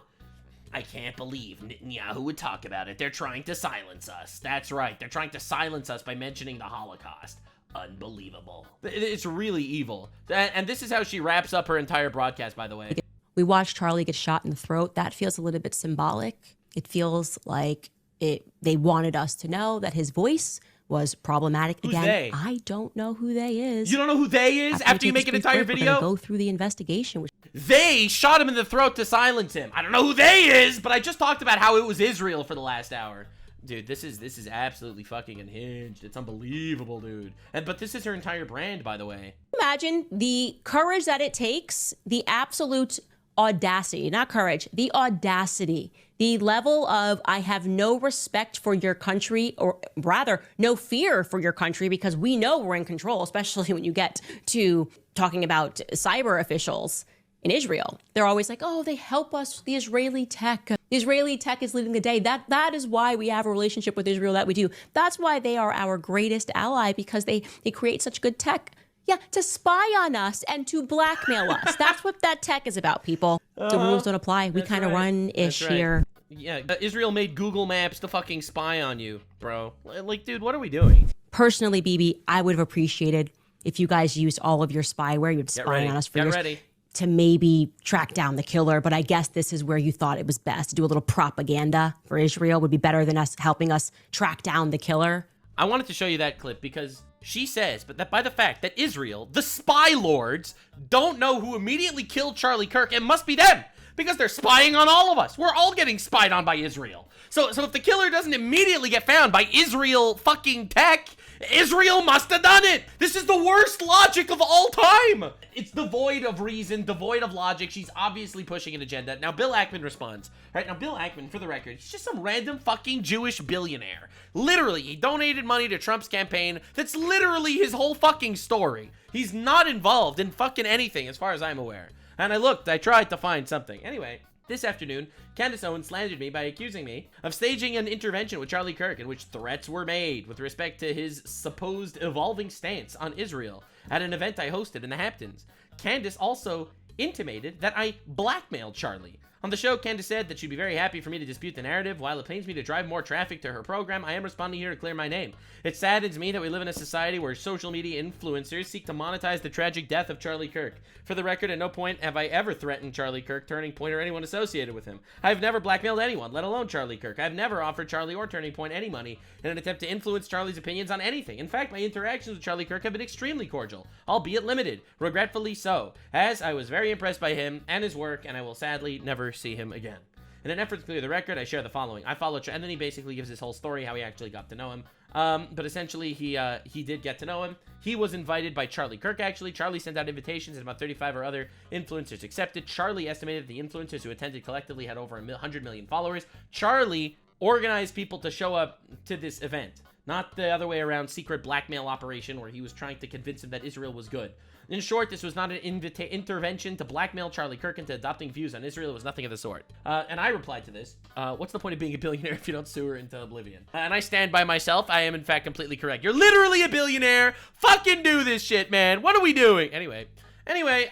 [SPEAKER 1] I can't believe Netanyahu would talk about it. They're trying to silence us. That's right. They're trying to silence us by mentioning the Holocaust. Unbelievable. It's really evil. And this is how she wraps up her entire broadcast, by the way.
[SPEAKER 10] We watched Charlie get shot in the throat. That feels a little bit symbolic. It feels like they wanted us to know that his voice was problematic.
[SPEAKER 1] Who's
[SPEAKER 10] again.
[SPEAKER 1] they?
[SPEAKER 10] I don't know who they is.
[SPEAKER 1] You don't know who they is after you make an entire video?
[SPEAKER 10] We're gonna go through the investigation.
[SPEAKER 1] They shot him in the throat to silence him. I don't know who they is, but I just talked about how it was Israel for the last hour. Dude, this is absolutely fucking unhinged. It's unbelievable, dude. But this is her entire brand, by the way.
[SPEAKER 10] Imagine the courage that it takes, the absolute audacity, not courage, the audacity, the level of I have no respect for your country, or rather no fear for your country, because we know we're in control, especially when you get to talking about cyber officials in Israel. They're always like, oh, they help us, the Israeli tech. The Israeli tech is leading the day. That is why we have a relationship with Israel that we do. That's why they are our greatest ally, because they create such good tech. Yeah, to spy on us and to blackmail us. That's what that tech is about, people. The rules don't apply. We kind of run-ish here.
[SPEAKER 1] Yeah, Israel made Google Maps to fucking spy on you, bro. Like, dude, what are we doing?
[SPEAKER 10] Personally, BB, I would have appreciated if you guys used all of your spyware, you'd spy on us for years, to maybe track down the killer. But I guess this is where you thought it was best to do a little propaganda for Israel would be better than us helping us track down the killer.
[SPEAKER 1] I wanted to show you that clip because she says, but that by the fact that Israel, the spy lords, don't know who immediately killed Charlie Kirk, it must be them, because they're spying on all of us. We're all getting spied on by Israel. So if the killer doesn't immediately get found by Israel fucking tech, Israel must have done it. This is the worst logic of all time. It's devoid of reason, devoid of logic. She's obviously pushing an agenda. Now, Bill Ackman responds. Right now, Bill Ackman, for the record, he's just some random fucking Jewish billionaire. Literally, he donated money to Trump's campaign. That's literally his whole fucking story. He's not involved in fucking anything, as far as I'm aware. And I tried to find something. Anyway, this afternoon, Candace Owens slandered me by accusing me of staging an intervention with Charlie Kirk in which threats were made with respect to his supposed evolving stance on Israel at an event I hosted in the Hamptons. Candace also intimated that I blackmailed Charlie. On the show, Candace said that she'd be very happy for me to dispute the narrative. While it pains me to drive more traffic to her program, I am responding here to clear my name. It saddens me that we live in a society where social media influencers seek to monetize the tragic death of Charlie Kirk. For the record, at no point have I ever threatened Charlie Kirk, Turning Point, or anyone associated with him. I have never blackmailed anyone, let alone Charlie Kirk. I have never offered Charlie or Turning Point any money in an attempt to influence Charlie's opinions on anything. In fact, my interactions with Charlie Kirk have been extremely cordial, albeit limited, regretfully so, as I was very impressed by him and his work, and I will sadly never see him again. In an effort to clear the record, I share the following. I follow, and then he basically gives his whole story, how he actually got to know him. But essentially, he did get to know him. He was invited by Charlie Kirk, actually. Charlie sent out invitations, and about 35 or other influencers accepted. Charlie estimated the influencers who attended collectively had over 100 million followers. Charlie organized people to show up to this event, not the other way around, secret blackmail operation where he was trying to convince him that Israel was good. In short, this was not an intervention to blackmail Charlie Kirk into adopting views on Israel. It was nothing of the sort. And I replied to this. What's the point of being a billionaire if you don't sue her into oblivion? And I stand by myself. I am, in fact, completely correct. You're literally a billionaire. Fucking do this shit, man. What are we doing? Anyway,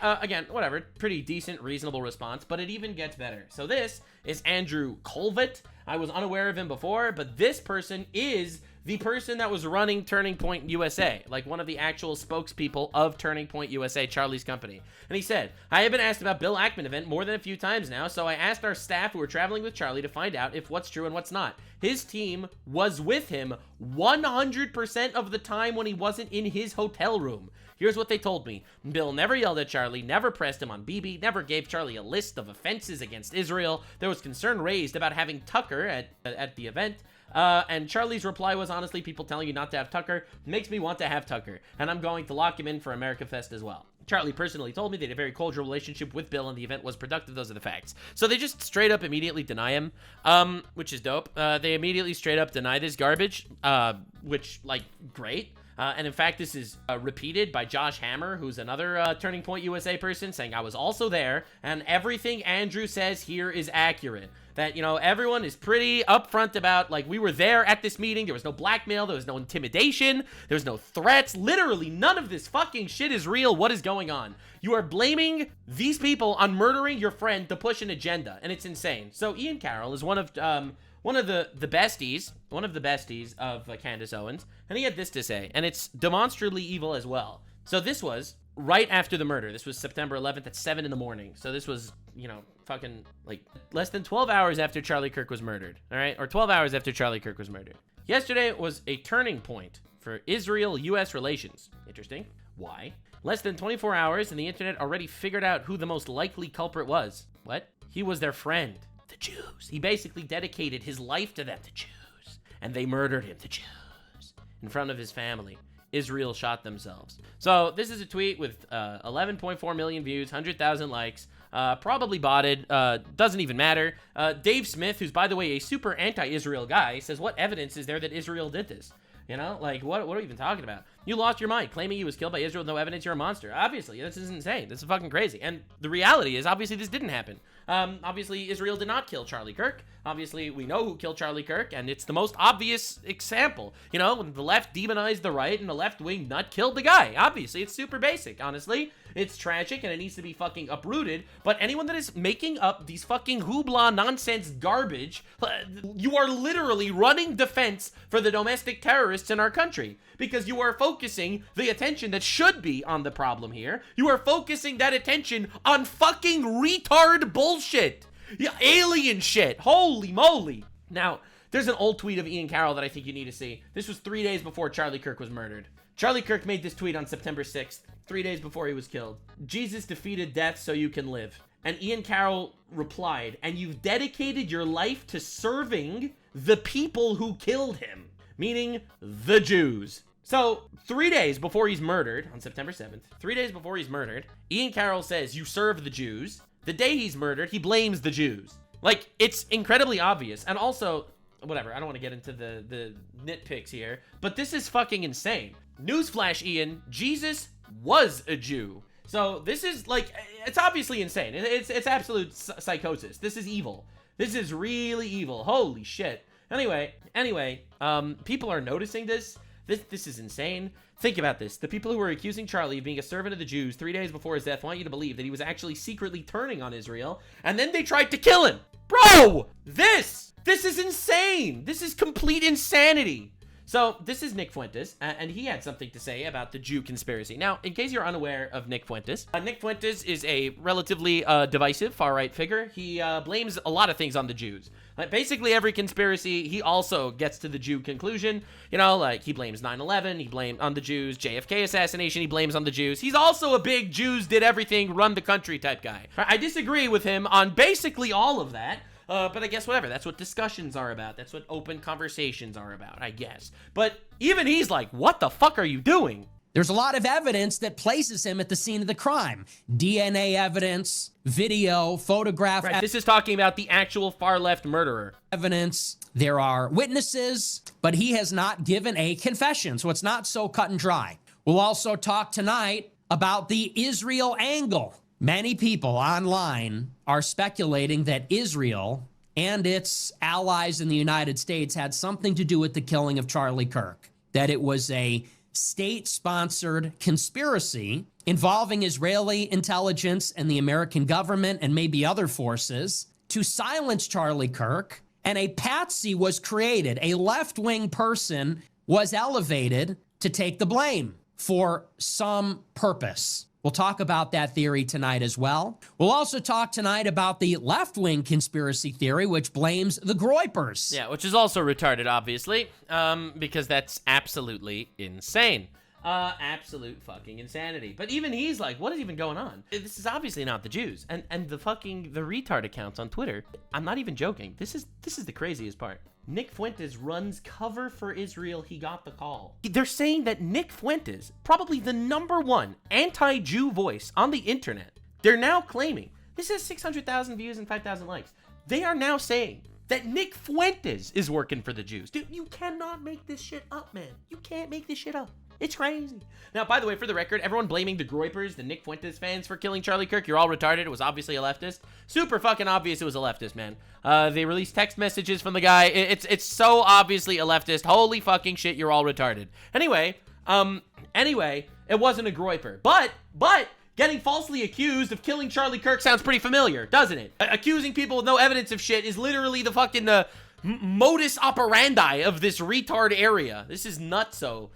[SPEAKER 1] again, whatever. Pretty decent, reasonable response, but it even gets better. So this is Andrew Colvett. I was unaware of him before, but this person is the person that was running Turning Point USA, like one of the actual spokespeople of Turning Point USA, Charlie's company. And he said, I have been asked about Bill Ackman event more than a few times now, so I asked our staff who were traveling with Charlie to find out if what's true and what's not. His team was with him 100% of the time when he wasn't in his hotel room. Here's what they told me. Bill never yelled at Charlie, never pressed him on Bibi, never gave Charlie a list of offenses against Israel. There was concern raised about having Tucker at the event. And Charlie's reply was, honestly, people telling you not to have Tucker makes me want to have Tucker. And I'm going to lock him in for America Fest as well. Charlie personally told me they had a very cordial relationship with Bill and the event was productive. Those are the facts. So they just straight up immediately deny him, which is dope. They immediately straight up deny this garbage, which, like, great. And in fact, this is repeated by Josh Hammer, who's another Turning Point USA person, saying, I was also there, and everything Andrew says here is accurate. That, you know, everyone is pretty upfront about, like, we were there at this meeting, there was no blackmail, there was no intimidation, there was no threats, literally none of this fucking shit is real. What is going on? You are blaming these people on murdering your friend to push an agenda, and it's insane. So Ian Carroll is one of the besties of Candace Owens, and he had this to say, and it's demonstrably evil as well. So this was right after the murder. This was September 11th at 7 in the morning. So this was, you know, fucking, like, less than 12 hours after Charlie Kirk was murdered, all right? Or 12 hours after Charlie Kirk was murdered. Yesterday was a turning point for Israel-U.S. relations. Interesting. Why? Less than 24 hours, and the internet already figured out who the most likely culprit was. What? He was their friend. The Jews. He basically dedicated his life to them, the Jews. And they murdered him, the Jews, in front of his family. Israel shot themselves. So this is a tweet with 11.4 million views, 100,000 likes, probably botted, doesn't even matter. Dave Smith, who's, by the way, a super anti-Israel guy, says, what evidence is there that Israel did this? You know, like, what are we even talking about? You lost your mind claiming he was killed by Israel with no evidence. You're a monster. Obviously, this is insane. This is fucking crazy. And the reality is, obviously, this didn't happen. Obviously, Israel did not kill Charlie Kirk. Obviously, we know who killed Charlie Kirk, and it's the most obvious example. You know, when the left demonized the right and the left-wing nut killed the guy. Obviously, it's super basic, honestly. It's tragic, and it needs to be fucking uprooted. But anyone that is making up these fucking hoopla nonsense garbage, you are literally running defense for the domestic terrorists in our country. Because you are focusing the attention that should be on the problem here. You are focusing that attention on fucking retard bullshit. Yeah, alien shit. Holy moly. Now, there's an old tweet of Ian Carroll that I think you need to see. This was 3 days before Charlie Kirk was murdered. Charlie Kirk made this tweet on September 6th, 3 days before he was killed. Jesus defeated death so you can live. And Ian Carroll replied, and you've dedicated your life to serving the people who killed him, meaning the Jews. So 3 days before he's murdered, on September 7th, 3 days before he's murdered, Ian Carroll says, you serve the Jews. The day he's murdered, he blames the Jews. Like, it's incredibly obvious. And also, whatever, I don't want to get into the nitpicks here, but this is fucking insane. Newsflash, Ian, Jesus was a Jew. So this is, like, it's obviously insane. It's absolute psychosis. This is evil. This is really evil. Holy shit. Anyway, people are noticing this. This is insane. Think about this. The people who were accusing Charlie of being a servant of the Jews 3 days before his death want you to believe that he was actually secretly turning on Israel, and then they tried to kill him. Bro, this is insane. This is complete insanity. So this is Nick Fuentes, and he had something to say about the Jew conspiracy. Now, in case you're unaware of Nick Fuentes is a relatively divisive far-right figure. He blames a lot of things on the Jews. Like, basically every conspiracy, he also gets to the Jew conclusion. You know, like, he blames 9/11, he blamed on the Jews, JFK assassination, he blames on the Jews. He's also a big Jews did everything, run the country type guy. I disagree with him on basically all of that. But I guess whatever, that's what discussions are about. That's what open conversations are about, I guess. But even he's like, what the fuck are you doing?
[SPEAKER 13] There's a lot of evidence that places him at the scene of the crime. DNA evidence, video, photograph.
[SPEAKER 1] Right, this is talking about the actual far-left murderer.
[SPEAKER 13] Evidence. There are witnesses, but he has not given a confession, so it's not so cut and dry. We'll also talk tonight about the Israel angle. Many people online are speculating that Israel and its allies in the United States had something to do with the killing of Charlie Kirk, that it was a state-sponsored conspiracy involving Israeli intelligence and the American government and maybe other forces to silence Charlie Kirk, and a patsy was created, a left-wing person was elevated to take the blame for some purpose. We'll talk about that theory tonight as well. We'll also talk tonight about the left-wing conspiracy theory, which blames the Groypers.
[SPEAKER 1] Yeah, which is also retarded, obviously, because that's absolutely insane. Absolute fucking insanity. But even he's like, what is even going on? This is obviously not the Jews. And the retard accounts on Twitter, I'm not even joking. This is the craziest part. Nick Fuentes runs cover for Israel. He got the call. They're saying that Nick Fuentes, probably the #1 anti-Jew voice on the internet, they're now claiming, this has 600,000 views and 5,000 likes. They are now saying that Nick Fuentes is working for the Jews. Dude, you cannot make this shit up, man. You can't make this shit up. It's crazy. Now, by the way, for the record, everyone blaming the Groypers, the Nick Fuentes fans, for killing Charlie Kirk, you're all retarded. It was obviously a leftist. Super fucking obvious it was a leftist, man. They released text messages from the guy. It's so obviously a leftist. Holy fucking shit, you're all retarded. Anyway, it wasn't a Groyper. But getting falsely accused of killing Charlie Kirk sounds pretty familiar, doesn't it? Accusing people with no evidence of shit is literally the fucking modus operandi of this retard area. This is nutso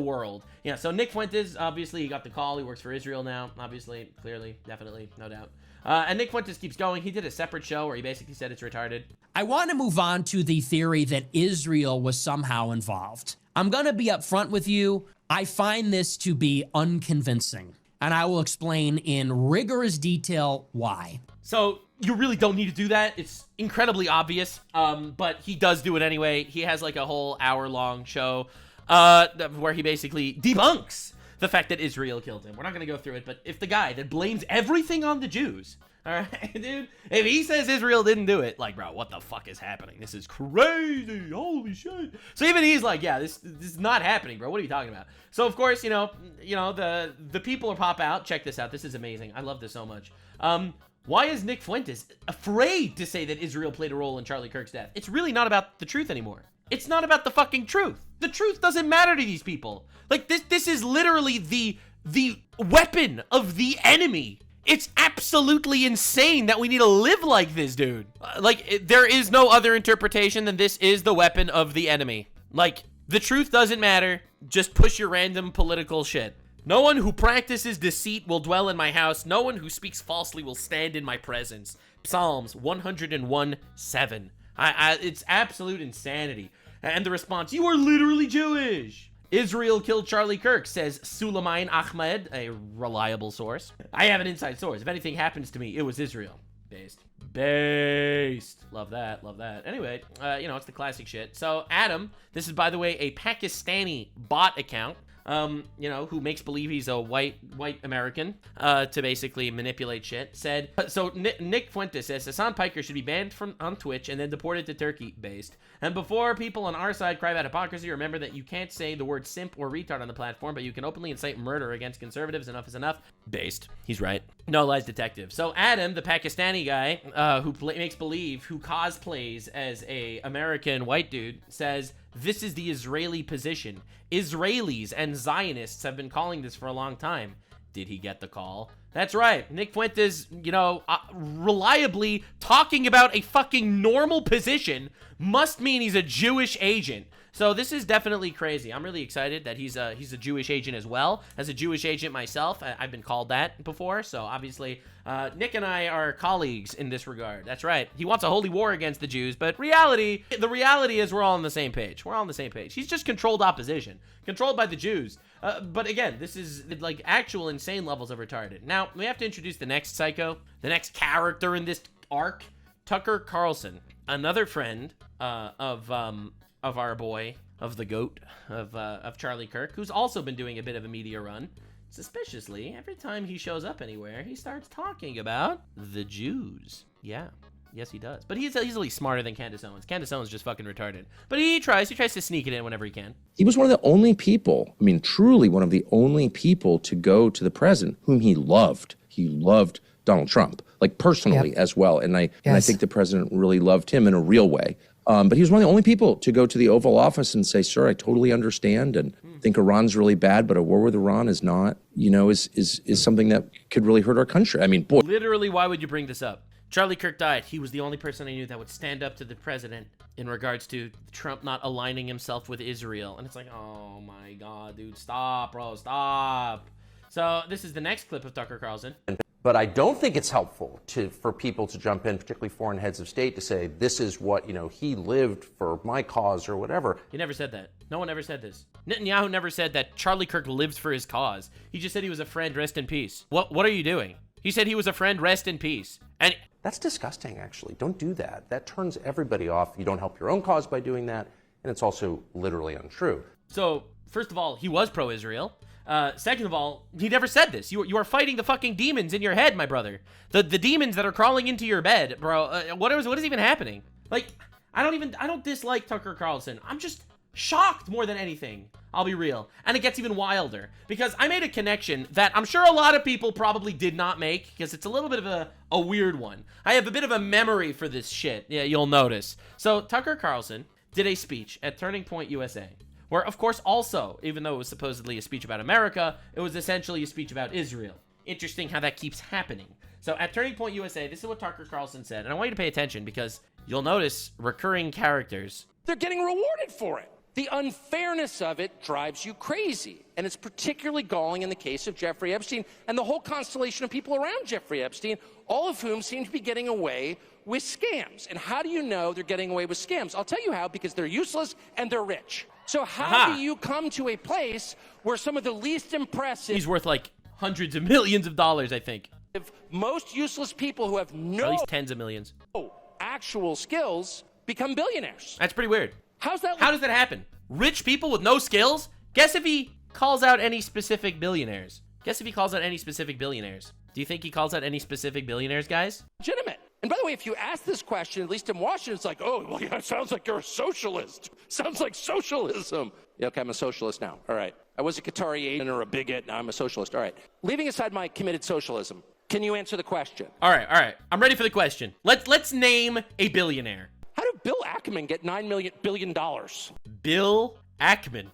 [SPEAKER 1] world. Yeah, so Nick Fuentes, obviously, he got the call. He works for Israel now, obviously, clearly, definitely, no doubt. And Nick Fuentes keeps going. He did a separate show where he basically said it's retarded.
[SPEAKER 13] I want to move on to the theory that Israel was somehow involved. I'm going to be upfront with you. I find this to be unconvincing, and I will explain in rigorous detail why.
[SPEAKER 1] So you really don't need to do that. It's incredibly obvious, but he does do it anyway. He has like a whole hour-long show where he basically debunks the fact that Israel killed him. We're not going to go through it, but if the guy that blames everything on the Jews, all right, dude, if he says Israel didn't do it, like, bro, what the fuck is happening? This is crazy. Holy shit. So even he's like, yeah, this is not happening, bro. What are you talking about? So, of course, the people will pop out. Check this out. This is amazing. I love this so much. Why is Nick Fuentes afraid to say that Israel played a role in Charlie Kirk's death? It's really not about the truth anymore. It's not about the fucking truth. The truth doesn't matter to these people. Like, this is literally the weapon of the enemy. It's absolutely insane that we need to live like this, dude. There is no other interpretation than this is the weapon of the enemy. Like, the truth doesn't matter. Just push your random political shit. No one who practices deceit will dwell in my house. No one who speaks falsely will stand in my presence. Psalms 101:7. It's absolute insanity. And the response, you are literally Jewish. Israel killed Charlie Kirk, says Suleiman Ahmed, a reliable source. I have an inside source. If anything happens to me, it was Israel. Based. Love that. Anyway, it's the classic shit. So Adam, this is, by the way, a Pakistani bot account. Who makes believe he's a white American, to basically manipulate shit, said, so Nick Fuentes says, Hasan Piker should be banned on Twitch and then deported to Turkey, based. And before people on our side cry about hypocrisy, remember that you can't say the word simp or retard on the platform, but you can openly incite murder against conservatives. Enough is enough. Based. He's right. No lies detective. So Adam, the Pakistani guy, who makes believe, who cosplays as a American white dude, says, this is the Israeli position. Israelis and Zionists have been calling this for a long time. Did he get the call? That's right. Nick Fuentes, reliably talking about a fucking normal position must mean he's a Jewish agent. So this is definitely crazy. I'm really excited that he's a Jewish agent as well. As a Jewish agent myself, I've been called that before. So obviously, Nick and I are colleagues in this regard. That's right. He wants a holy war against the Jews, but the reality is we're all on the same page. We're all on the same page. He's just controlled opposition, controlled by the Jews. But again, this is like actual insane levels of retarded. Now, we have to introduce the next psycho, the next character in this arc, Tucker Carlson, another friend of our boy, of the GOAT, of Charlie Kirk, who's also been doing a bit of a media run. Suspiciously, every time he shows up anywhere, he starts talking about the Jews. Yeah. Yes, he does. But he's easily smarter than Candace Owens. Candace Owens is just fucking retarded. But he tries to sneak it in whenever he can.
[SPEAKER 14] He was one of the only people, truly one of the only people to go to the president whom he loved. He loved Donald Trump, like personally as well. And I think the president really loved him in a real way. But he was one of the only people to go to the Oval Office and say, sir, I totally understand and think Iran's really bad, but a war with Iran is not, is something that could really hurt our country. Boy.
[SPEAKER 1] Literally, why would you bring this up? Charlie Kirk died. He was the only person I knew that would stand up to the president in regards to Trump not aligning himself with Israel. And it's like, oh my God, dude, stop, bro, stop. So this is the next clip of Tucker Carlson.
[SPEAKER 14] But I don't think it's helpful for people to jump in, particularly foreign heads of state, to say this is what, he lived for my cause or whatever.
[SPEAKER 1] He never said that. No one ever said this. Netanyahu never said that Charlie Kirk lives for his cause. He just said he was a friend, rest in peace. What are you doing? He said he was a friend, rest in peace. And
[SPEAKER 14] that's disgusting, actually. Don't do that. That turns everybody off. You don't help your own cause by doing that. And it's also literally untrue.
[SPEAKER 1] So, first of all, he was pro-Israel. Second of all, he never said this. You are fighting the fucking demons in your head, my brother. The demons that are crawling into your bed, bro. What is even happening? Like, I don't dislike Tucker Carlson. I'm just shocked more than anything. I'll be real. And it gets even wilder because I made a connection that I'm sure a lot of people probably did not make because it's a little bit of a weird one. I have a bit of a memory for this shit. Yeah, you'll notice. So Tucker Carlson did a speech at Turning Point USA. Where, of course, also, even though it was supposedly a speech about America, it was essentially a speech about Israel. Interesting how that keeps happening. So at Turning Point USA, this is what Tucker Carlson said. And I want you to pay attention because you'll notice recurring characters.
[SPEAKER 15] They're getting rewarded for it. The unfairness of it drives you crazy. And it's particularly galling in the case of Jeffrey Epstein and the whole constellation of people around Jeffrey Epstein, all of whom seem to be getting away with scams. And how do you know they're getting away with scams? I'll tell you how, because they're useless and they're rich. So how do you come to a place where some of the least impressive...
[SPEAKER 1] He's worth like hundreds of millions of dollars, I think.
[SPEAKER 15] Most useless people who have no...
[SPEAKER 1] At least tens of millions.
[SPEAKER 15] ...actual skills become billionaires.
[SPEAKER 1] That's pretty weird.
[SPEAKER 15] How
[SPEAKER 1] does that happen? Rich people with no skills? Guess if he calls out any specific billionaires. Do you think he calls out any specific billionaires, guys?
[SPEAKER 15] Legitimate. And by the way, if you ask this question, at least in Washington, it's like, oh, well, yeah, it sounds like you're a socialist. Sounds like socialism. Yeah, okay, I'm a socialist now. All right. I was a Qatari agent or a bigot. Now I'm a socialist. All right. Leaving aside my committed socialism, can you answer the question?
[SPEAKER 1] All right. I'm ready for the question. Let's name a billionaire.
[SPEAKER 15] How did Bill Ackman get $9 billion?
[SPEAKER 1] Bill Ackman.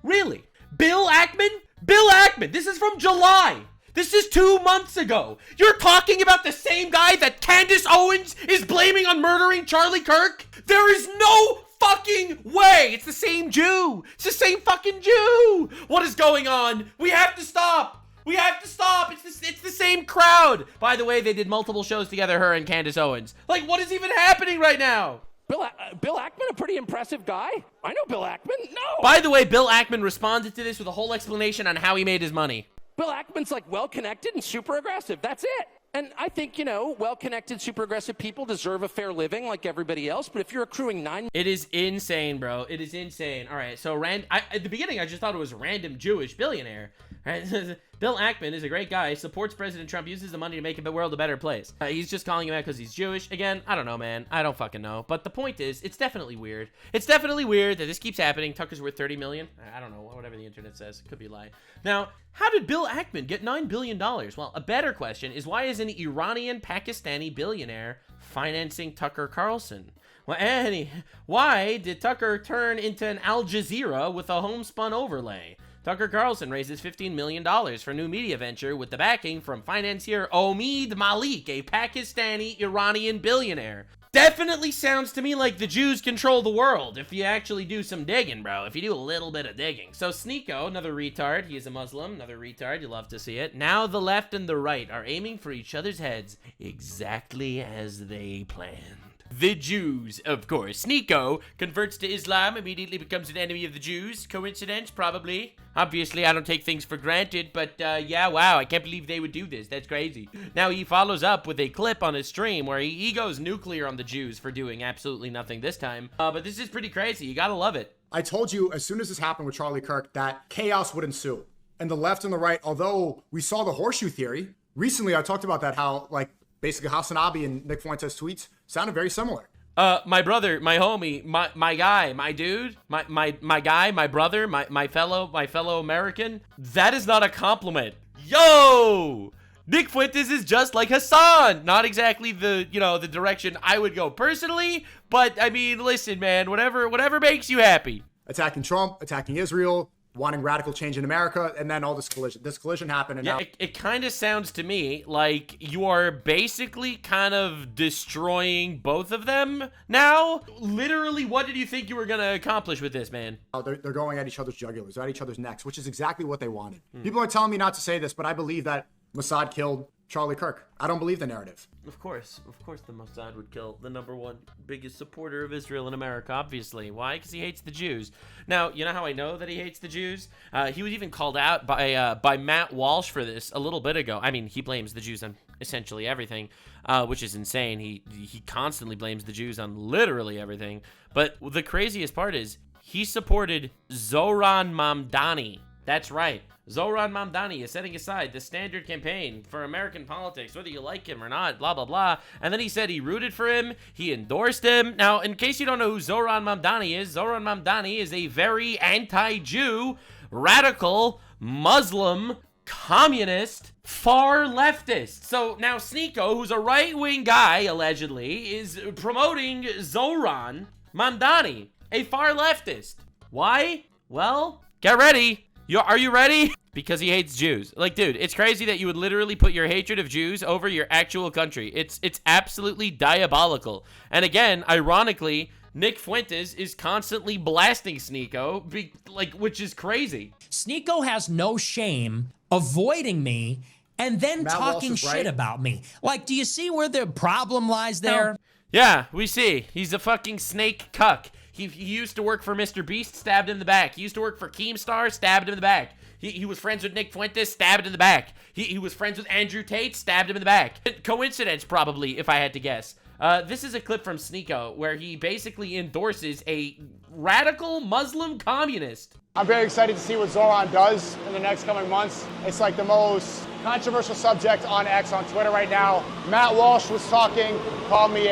[SPEAKER 1] Really? Bill Ackman? This is from July. This is 2 months ago. You're talking about the same guy that Candace Owens is blaming on murdering Charlie Kirk? There is no fucking way. It's the same Jew. It's the same fucking Jew. What is going on? We have to stop. It's the same crowd. By the way, they did multiple shows together, her and Candace Owens. Like, what is even happening right now?
[SPEAKER 15] Bill Ackman, a pretty impressive guy. I know Bill Ackman. No.
[SPEAKER 1] By the way, Bill Ackman responded to this with a whole explanation on how he made his money.
[SPEAKER 15] Bill Ackman's like well-connected and super aggressive. That's it. And I think, well-connected, super aggressive people deserve a fair living like everybody else. But if you're accruing
[SPEAKER 1] It is insane, bro. It is insane. All right. So at the beginning, I just thought it was a random Jewish billionaire. Right? Bill Ackman is a great guy. He supports President Trump, uses the money to make the world a better place. He's just calling him out because he's Jewish. Again, I don't know, man. I don't fucking know. But the point is, it's definitely weird. It's definitely weird that this keeps happening. Tucker's worth $30 million. I don't know. Whatever the internet says. Could be a lie. Now, how did Bill Ackman get $9 billion? Well, a better question is, why is an Iranian-Pakistani billionaire financing Tucker Carlson? Well, why did Tucker turn into an Al Jazeera with a homespun overlay? Tucker Carlson raises $15 million for a new media venture with the backing from financier Omid Malik, a Pakistani-Iranian billionaire. Definitely sounds to me like the Jews control the world, if you actually do some digging, bro. If you do a little bit of digging. So Sneako, another retard, he is a Muslim, another retard, you love to see it. Now the left and the right are aiming for each other's heads exactly as they planned. The Jews, of course. Sneako converts to Islam, immediately becomes an enemy of the Jews. Coincidence? Probably. Obviously, I don't take things for granted, but yeah, wow, I can't believe they would do this. That's crazy. Now, he follows up with a clip on his stream where he goes nuclear on the Jews for doing absolutely nothing this time. But this is pretty crazy. You gotta love it.
[SPEAKER 16] I told you, as soon as this happened with Charlie Kirk, that chaos would ensue. And the left and the right, although we saw the horseshoe theory, recently I talked about that, how, basically Hasan and Nick Fuentes' tweets sounded very similar.
[SPEAKER 1] My brother, my homie, my guy, my dude, my guy, my brother, my fellow American. That is not a compliment. Yo! Nick Fuentes is just like Hasan. Not exactly the direction I would go personally, but I mean, listen, man, whatever makes you happy.
[SPEAKER 16] Attacking Trump, attacking Israel, wanting radical change in America, and then all this collision happened. And
[SPEAKER 1] yeah,
[SPEAKER 16] now
[SPEAKER 1] it kind of sounds to me like you are basically kind of destroying both of them now. Literally, what did you think you were going to accomplish with this, man?
[SPEAKER 16] They're going at each other's jugulars, at each other's necks, which is exactly what they wanted. People are telling me not to say this, but I believe that Mossad killed Charlie Kirk. I don't believe the narrative.
[SPEAKER 1] Of course the Mossad would kill the #1 biggest supporter of Israel in America, obviously. Why? Because he hates the Jews. Now, you know how I know that he hates the Jews? He was even called out by Matt Walsh for this a little bit ago. I mean, he blames the Jews on essentially everything, which is insane. He constantly blames the Jews on literally everything. But the craziest part is he supported Zohran Mamdani. That's right. Zohran Mamdani is setting aside the standard campaign for American politics, whether you like him or not, blah, blah, blah. And then he said he rooted for him. He endorsed him. Now, in case you don't know who Zohran Mamdani is a very anti-Jew, radical, Muslim, communist, far leftist. So now Sneako, who's a right-wing guy, allegedly, is promoting Zohran Mamdani, a far leftist. Why? Well, get ready. Are you ready? Because he hates Jews. Like, dude, it's crazy that you would literally put your hatred of Jews over your actual country. It's absolutely diabolical. And again, ironically, Nick Fuentes is constantly blasting Sneako, which is crazy.
[SPEAKER 13] Sneako has no shame avoiding me and then talking shit about me. Like, do you see where the problem lies there?
[SPEAKER 1] Yeah, we see. He's a fucking snake cuck. He used to work for Mr. Beast, stabbed in the back. He used to work for Keemstar, stabbed him in the back. He was friends with Nick Fuentes, stabbed in the back. He was friends with Andrew Tate, stabbed him in the back. Coincidence, probably, if I had to guess. This is a clip from Sneako where he basically endorses a radical Muslim communist.
[SPEAKER 17] I'm very excited to see what Zohran does in the next coming months. It's like the most controversial subject on X, on Twitter right now. Matt Walsh was talking, called me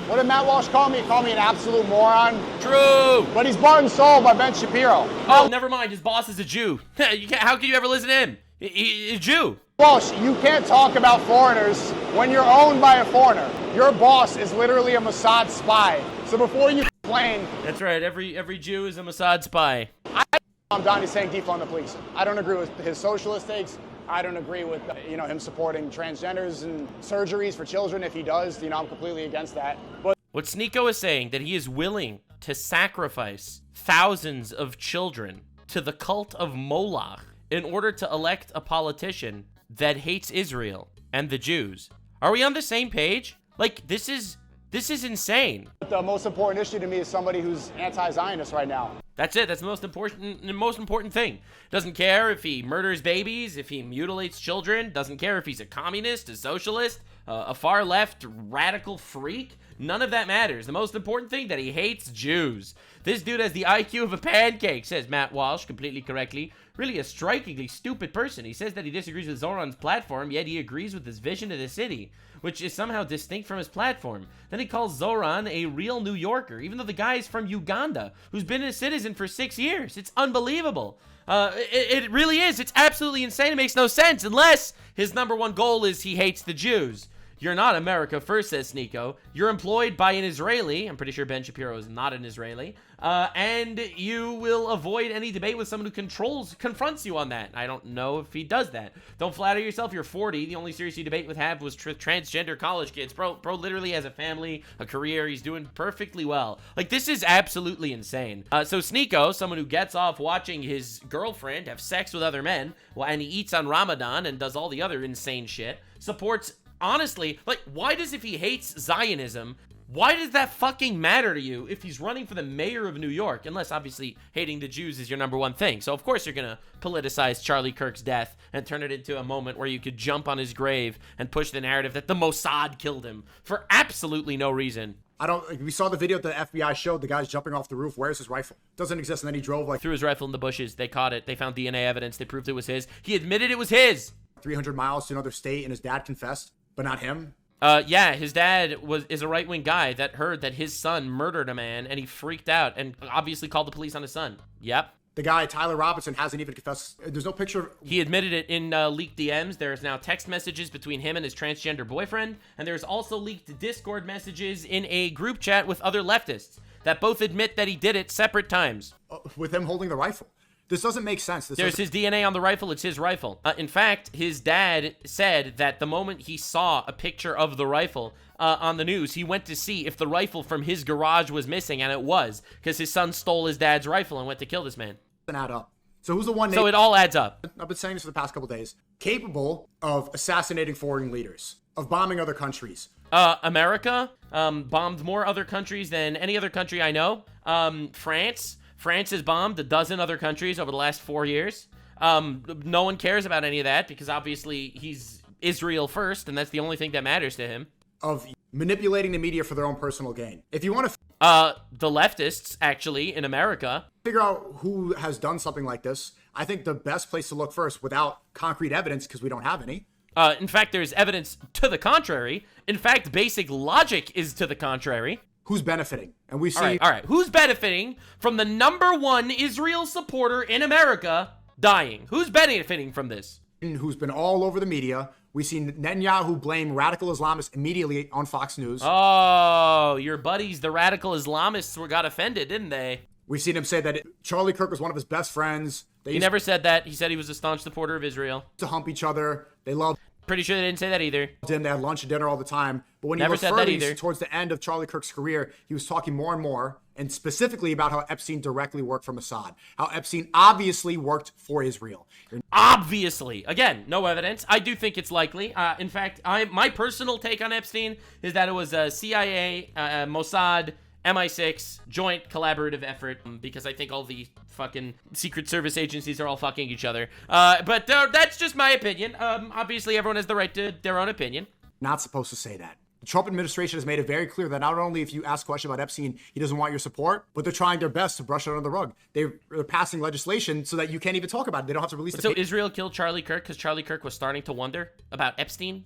[SPEAKER 17] what did Matt Walsh call me? He called me an absolute moron.
[SPEAKER 1] True.
[SPEAKER 17] But he's bought and sold by Ben Shapiro.
[SPEAKER 1] Oh, never mind. His boss is a Jew. How can you ever listen to him? He's a Jew.
[SPEAKER 17] Walsh, you can't talk about foreigners when you're owned by a foreigner. Your boss is literally a Mossad spy. So before you complain...
[SPEAKER 1] That's right. Every Jew is a Mossad spy.
[SPEAKER 17] I'm Donnie saying defund the police. I don't agree with his socialist takes. I don't agree with him supporting transgenders and surgeries for children. If he does, I'm completely against that. But
[SPEAKER 1] what Sneako is saying, that he is willing to sacrifice thousands of children to the cult of Moloch in order to elect a politician that hates Israel and the Jews. Are we on the same page? Like, this is insane.
[SPEAKER 17] The most important issue to me is somebody who's anti-Zionist right now.
[SPEAKER 1] That's it. That's the most important thing. Doesn't care if he murders babies, if he mutilates children. Doesn't care if he's a communist, a socialist, a far left radical freak. None of that matters. The most important thing, that he hates Jews. This dude has the IQ of a pancake, says Matt Walsh, completely correctly. Really a strikingly stupid person. He says that he disagrees with Zohran's platform, yet he agrees with his vision of the city, which is somehow distinct from his platform. Then he calls Zohran a real New Yorker, even though the guy is from Uganda, who's been a citizen for 6 years. It's unbelievable. It really is. It's absolutely insane. It makes no sense unless his #1 goal is he hates the Jews. You're not America first, says Sneako. You're employed by an Israeli. I'm pretty sure Ben Shapiro is not an Israeli. And you will avoid any debate with someone who confronts you on that. I don't know if he does that. Don't flatter yourself. You're 40. The only serious debate with have was transgender college kids. Bro literally has a family, a career. He's doing perfectly well. Like, this is absolutely insane. So Sneako, someone who gets off watching his girlfriend have sex with other men, and he eats on Ramadan and does all the other insane shit, supports... Honestly, like, if he hates Zionism, why does that fucking matter to you if he's running for the mayor of New York? Unless, obviously, hating the Jews is your #1 thing. So, of course, you're gonna politicize Charlie Kirk's death and turn it into a moment where you could jump on his grave and push the narrative that the Mossad killed him for absolutely no reason.
[SPEAKER 16] We saw the video that the FBI showed. The guy's jumping off the roof. Where's his rifle? Doesn't exist. And then he drove
[SPEAKER 1] threw his rifle in the bushes. They caught it. They found DNA evidence. They proved it was his. He admitted it was his.
[SPEAKER 16] 300 miles to another state, and his dad confessed. But not him?
[SPEAKER 1] Yeah, his dad is a right-wing guy that heard that his son murdered a man, and he freaked out and obviously called the police on his son. Yep.
[SPEAKER 16] The guy, Tyler Robinson, hasn't even confessed. There's no picture.
[SPEAKER 1] He admitted it in leaked DMs. There's now text messages between him and his transgender boyfriend, and there's also leaked Discord messages in a group chat with other leftists that both admit that he did it separate times.
[SPEAKER 16] With him holding the rifle. This doesn't make sense.
[SPEAKER 1] There's his DNA on the rifle. It's his rifle. In fact, his dad said that the moment he saw a picture of the rifle on the news, he went to see if the rifle from his garage was missing, and it was, because his son stole his dad's rifle and went to kill this man.
[SPEAKER 16] Doesn't add up. So who's the one?
[SPEAKER 1] So it all adds up.
[SPEAKER 16] I've been saying this for the past couple days. Capable of assassinating foreign leaders, of bombing other countries.
[SPEAKER 1] America bombed more other countries than any other country I know. France has bombed a dozen other countries over the last 4 years. No one cares about any of that because obviously he's Israel first, and that's the only thing that matters to him.
[SPEAKER 16] Of manipulating the media for their own personal gain. If you want to...
[SPEAKER 1] the leftists, actually, in America.
[SPEAKER 16] Figure out who has done something like this. I think the best place to look first, without concrete evidence, because we don't have any.
[SPEAKER 1] In fact, there's evidence to the contrary. In fact, basic logic is to the contrary.
[SPEAKER 16] Who's benefiting? And we see...
[SPEAKER 1] All right. Who's benefiting from the #1 Israel supporter in America dying? Who's benefiting from this?
[SPEAKER 16] Who's been all over the media. We've seen Netanyahu blame radical Islamists immediately on Fox News.
[SPEAKER 1] Oh, your buddies, the radical Islamists, got offended, didn't they?
[SPEAKER 16] We've seen him say that Charlie Kirk was one of his best friends.
[SPEAKER 1] He never said that. He said he was a staunch supporter of Israel.
[SPEAKER 16] To hump each other. They loved...
[SPEAKER 1] Pretty sure they didn't say that either.
[SPEAKER 16] They had lunch and dinner all the time. But when
[SPEAKER 1] Never
[SPEAKER 16] he
[SPEAKER 1] said that either.
[SPEAKER 16] towards the end of Charlie Kirk's career, he was talking more and more, and specifically about how Epstein directly worked for Mossad. How Epstein obviously worked for Israel.
[SPEAKER 1] Obviously. Again, no evidence. I do think it's likely. In fact, my personal take on Epstein is that it was a CIA, Mossad, MI6 joint collaborative effort, because I think all the fucking Secret Service agencies are all fucking each other. But that's just my opinion. Obviously, everyone has the right to their own opinion.
[SPEAKER 16] Not supposed to say that. The Trump administration has made it very clear that not only if you ask a question about Epstein, he doesn't want your support, but they're trying their best to brush it under the rug. They're passing legislation so that you can't even talk about it. They don't have to release
[SPEAKER 1] So Israel killed Charlie Kirk because Charlie Kirk was starting to wonder about Epstein?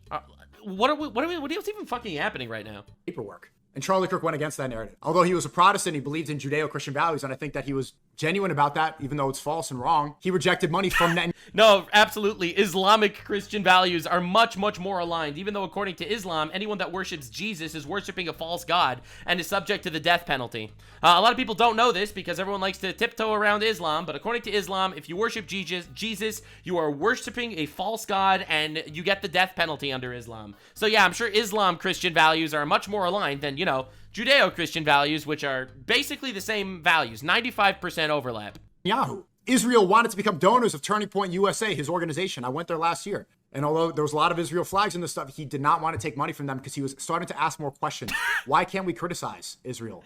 [SPEAKER 1] What is even fucking happening right now?
[SPEAKER 16] Paperwork. And Charlie Kirk went against that narrative. Although he was a Protestant, he believed in Judeo-Christian values, and I think that he was genuine about that, even though it's false and wrong. He rejected money from Netanyahu.
[SPEAKER 1] No, absolutely. Islamic Christian values are much, much more aligned, even though according to Islam, anyone that worships Jesus is worshiping a false god and is subject to the death penalty. A lot of people don't know this because everyone likes to tiptoe around Islam, but according to Islam, if you worship Jesus, you are worshiping a false god and you get the death penalty under Islam. So yeah, I'm sure Islam Christian values are much more aligned than, Judeo-Christian values, which are basically the same values, 95% overlap.
[SPEAKER 16] Yahoo. Israel wanted to become donors of Turning Point USA, his organization. I went there last year. And although there was a lot of Israel flags in this stuff, he did not want to take money from them because he was starting to ask more questions. Why can't we criticize Israel?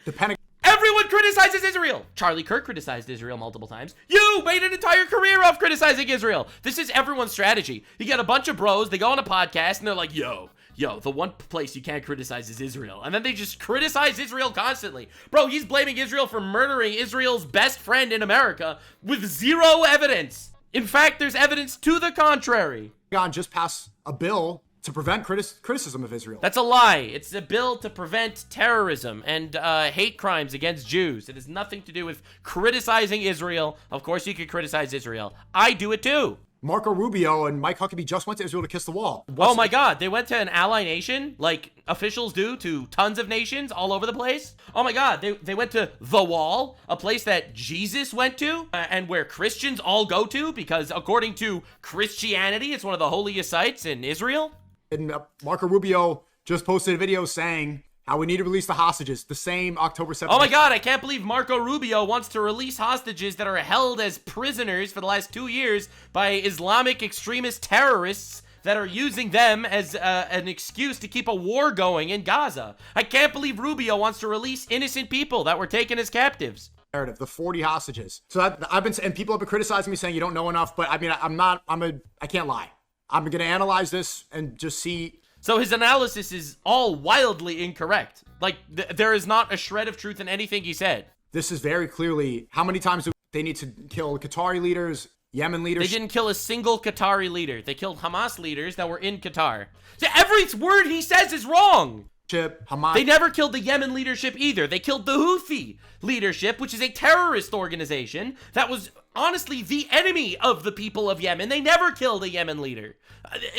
[SPEAKER 1] Everyone criticizes Israel. Charlie Kirk criticized Israel multiple times. You made an entire career of criticizing Israel. This is everyone's strategy. You get a bunch of bros, they go on a podcast, and they're like, yo, the one place you can't criticize is Israel. And then they just criticize Israel constantly. Bro, he's blaming Israel for murdering Israel's best friend in America with zero evidence. In fact, there's evidence to the contrary.
[SPEAKER 16] God just passed a bill to prevent criticism of Israel.
[SPEAKER 1] That's a lie. It's a bill to prevent terrorism and hate crimes against Jews. It has nothing to do with criticizing Israel. Of course, you could criticize Israel. I do it too.
[SPEAKER 16] Marco Rubio and Mike Huckabee just went to Israel to kiss the wall.
[SPEAKER 1] Oh my God, they went to an ally nation like officials do to tons of nations all over the place. Oh my God, they went to the Wall, a place that Jesus went to and where Christians all go to because according to Christianity, it's one of the holiest sites in Israel.
[SPEAKER 16] And Marco Rubio just posted a video saying how we need to release the hostages, the same October 7th.
[SPEAKER 1] Oh my God, I can't believe Marco Rubio wants to release hostages that are held as prisoners for the last 2 years by Islamic extremist terrorists that are using them as an excuse to keep a war going in Gaza. I can't believe Rubio wants to release innocent people that were taken as captives.
[SPEAKER 16] Narrative, the 40 hostages. So and people have been criticizing me saying you don't know enough, but I mean, I can't lie. I'm going to analyze this and just see.
[SPEAKER 1] So his analysis is all wildly incorrect. Like, there is not a shred of truth in anything he said.
[SPEAKER 16] This is very clearly how many times do they need to kill Qatari leaders, Yemen leaders?
[SPEAKER 1] They didn't kill a single Qatari leader. They killed Hamas leaders that were in Qatar. So every word he says is wrong.
[SPEAKER 16] Hamas.
[SPEAKER 1] They never killed the Yemen leadership either. They killed the Houthi leadership, which is a terrorist organization that was honestly the enemy of the people of Yemen. They never killed a Yemen leader.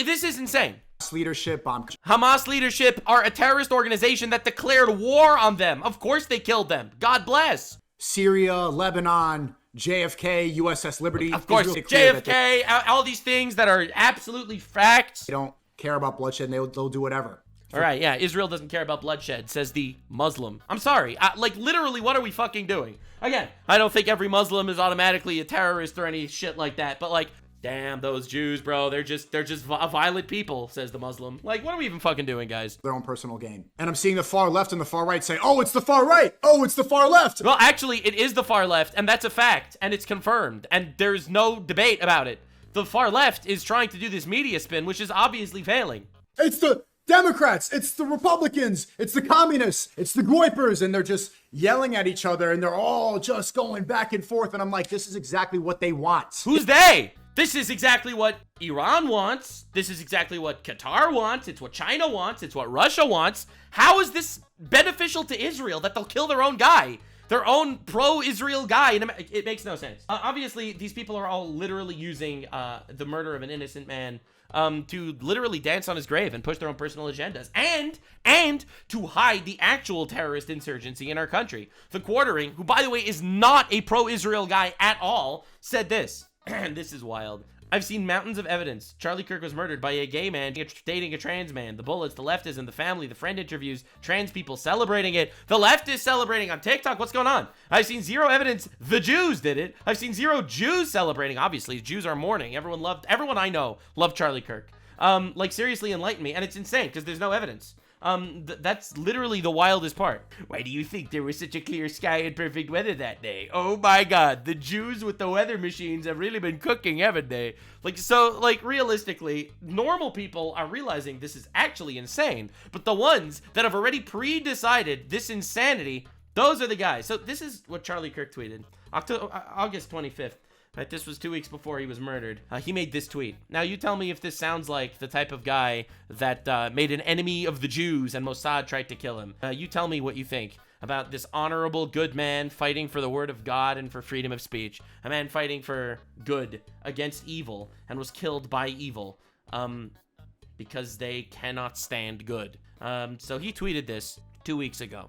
[SPEAKER 1] This is insane. Hamas leadership are a terrorist organization that declared war on them. Of course they killed them. God bless.
[SPEAKER 16] Syria, Lebanon, JFK, USS Liberty.
[SPEAKER 1] Of course,
[SPEAKER 16] really clear
[SPEAKER 1] JFK, all these things that are absolutely facts.
[SPEAKER 16] They don't care about bloodshed, and they'll do whatever.
[SPEAKER 1] All right, yeah, Israel doesn't care about bloodshed, says the Muslim. I'm sorry, like, literally, what are we fucking doing? Again, I don't think every Muslim is automatically a terrorist or any shit like that, but, like, damn, those Jews, bro, they're just violent people, says the Muslim. Like, what are we even fucking doing, guys?
[SPEAKER 16] Their own personal gain. And I'm seeing the far left and the far right say, oh, it's the far right. Oh, it's the far left.
[SPEAKER 1] Well, actually, it is the far left, and that's a fact, and it's confirmed, and there's no debate about it. The far left is trying to do this media spin, which is obviously failing.
[SPEAKER 16] It's the Democrats, it's the Republicans, it's the communists, it's the Goipers, and they're just yelling at each other, and they're all just going back and forth, and I'm like, this is exactly what they want.
[SPEAKER 1] Who's they? This is exactly what Iran wants. This is exactly what Qatar wants. It's what China wants. It's what Russia wants. How is this beneficial to Israel that they'll kill their own guy? Their own pro-Israel guy? It makes no sense. Obviously, these people are all literally using the murder of an innocent man to literally dance on his grave and push their own personal agendas, and to hide the actual terrorist insurgency in our country. The Quartering, who, by the way, is not a pro-Israel guy at all, said this. And this is wild. I've seen mountains of evidence. Charlie Kirk was murdered by a gay man dating a trans man. The bullets, the leftism, the family, the friend interviews, trans people celebrating it. The left is celebrating on TikTok. What's going on? I've seen zero evidence the Jews did it. I've seen zero Jews celebrating. Obviously, Jews are mourning. Everyone I know loved Charlie Kirk. Like, seriously enlighten me. And it's insane because there's no evidence. That's literally the wildest part. Why do you think there was such a clear sky and perfect weather that day? Oh my god, the Jews with the weather machines have really been cooking, haven't they? Like, realistically, normal people are realizing this is actually insane, but the ones that have already pre-decided this insanity, those are the guys. So this is what Charlie Kirk tweeted, August 25th. Right, this was 2 weeks before he was murdered. He made this tweet. Now, you tell me if this sounds like the type of guy that made an enemy of the Jews and Mossad tried to kill him. You tell me what you think about this honorable, good man fighting for the word of God and for freedom of speech. A man fighting for good against evil and was killed by evil because they cannot stand good. So he tweeted this 2 weeks ago.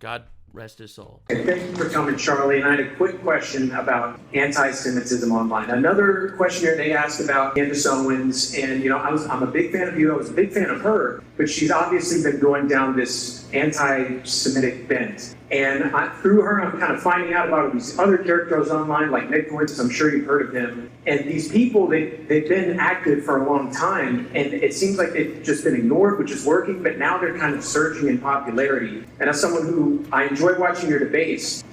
[SPEAKER 1] God rest his soul.
[SPEAKER 18] Thank you for coming, Charlie. And I had a quick question about anti-Semitism online. Another question here they asked about Candace Owens, and I'm a big fan of you. I was a big fan of her, but she's obviously been going down this anti-Semitic bent. And through her, I'm kind of finding out about these other characters online, like Nick Fuentes. I'm sure you've heard of him. And these people, they've been active for a long time, and it seems like they've just been ignored, which is working, but now they're kind of surging in popularity. And as someone who I enjoy watching your debates,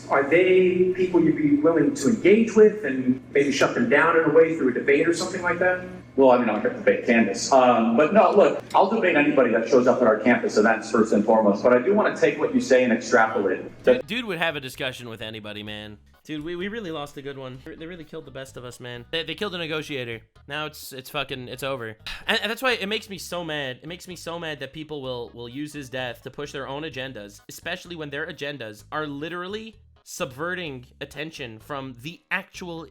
[SPEAKER 18] are they people you'd be willing to engage with and maybe shut them down in a way through a debate or something like that?
[SPEAKER 19] Well, I mean, I'll debate Candace. But no, look, I'll debate anybody that shows up at our campus events first and foremost. But I do want to take what you say and extrapolate it.
[SPEAKER 1] Dude would have a discussion with anybody, man. Dude, we really lost a good one. They really killed the best of us, man. They killed a negotiator. Now it's over. And that's why it makes me so mad. It makes me so mad that people will use his death to push their own agendas, especially when their agendas are literally subverting attention from the actual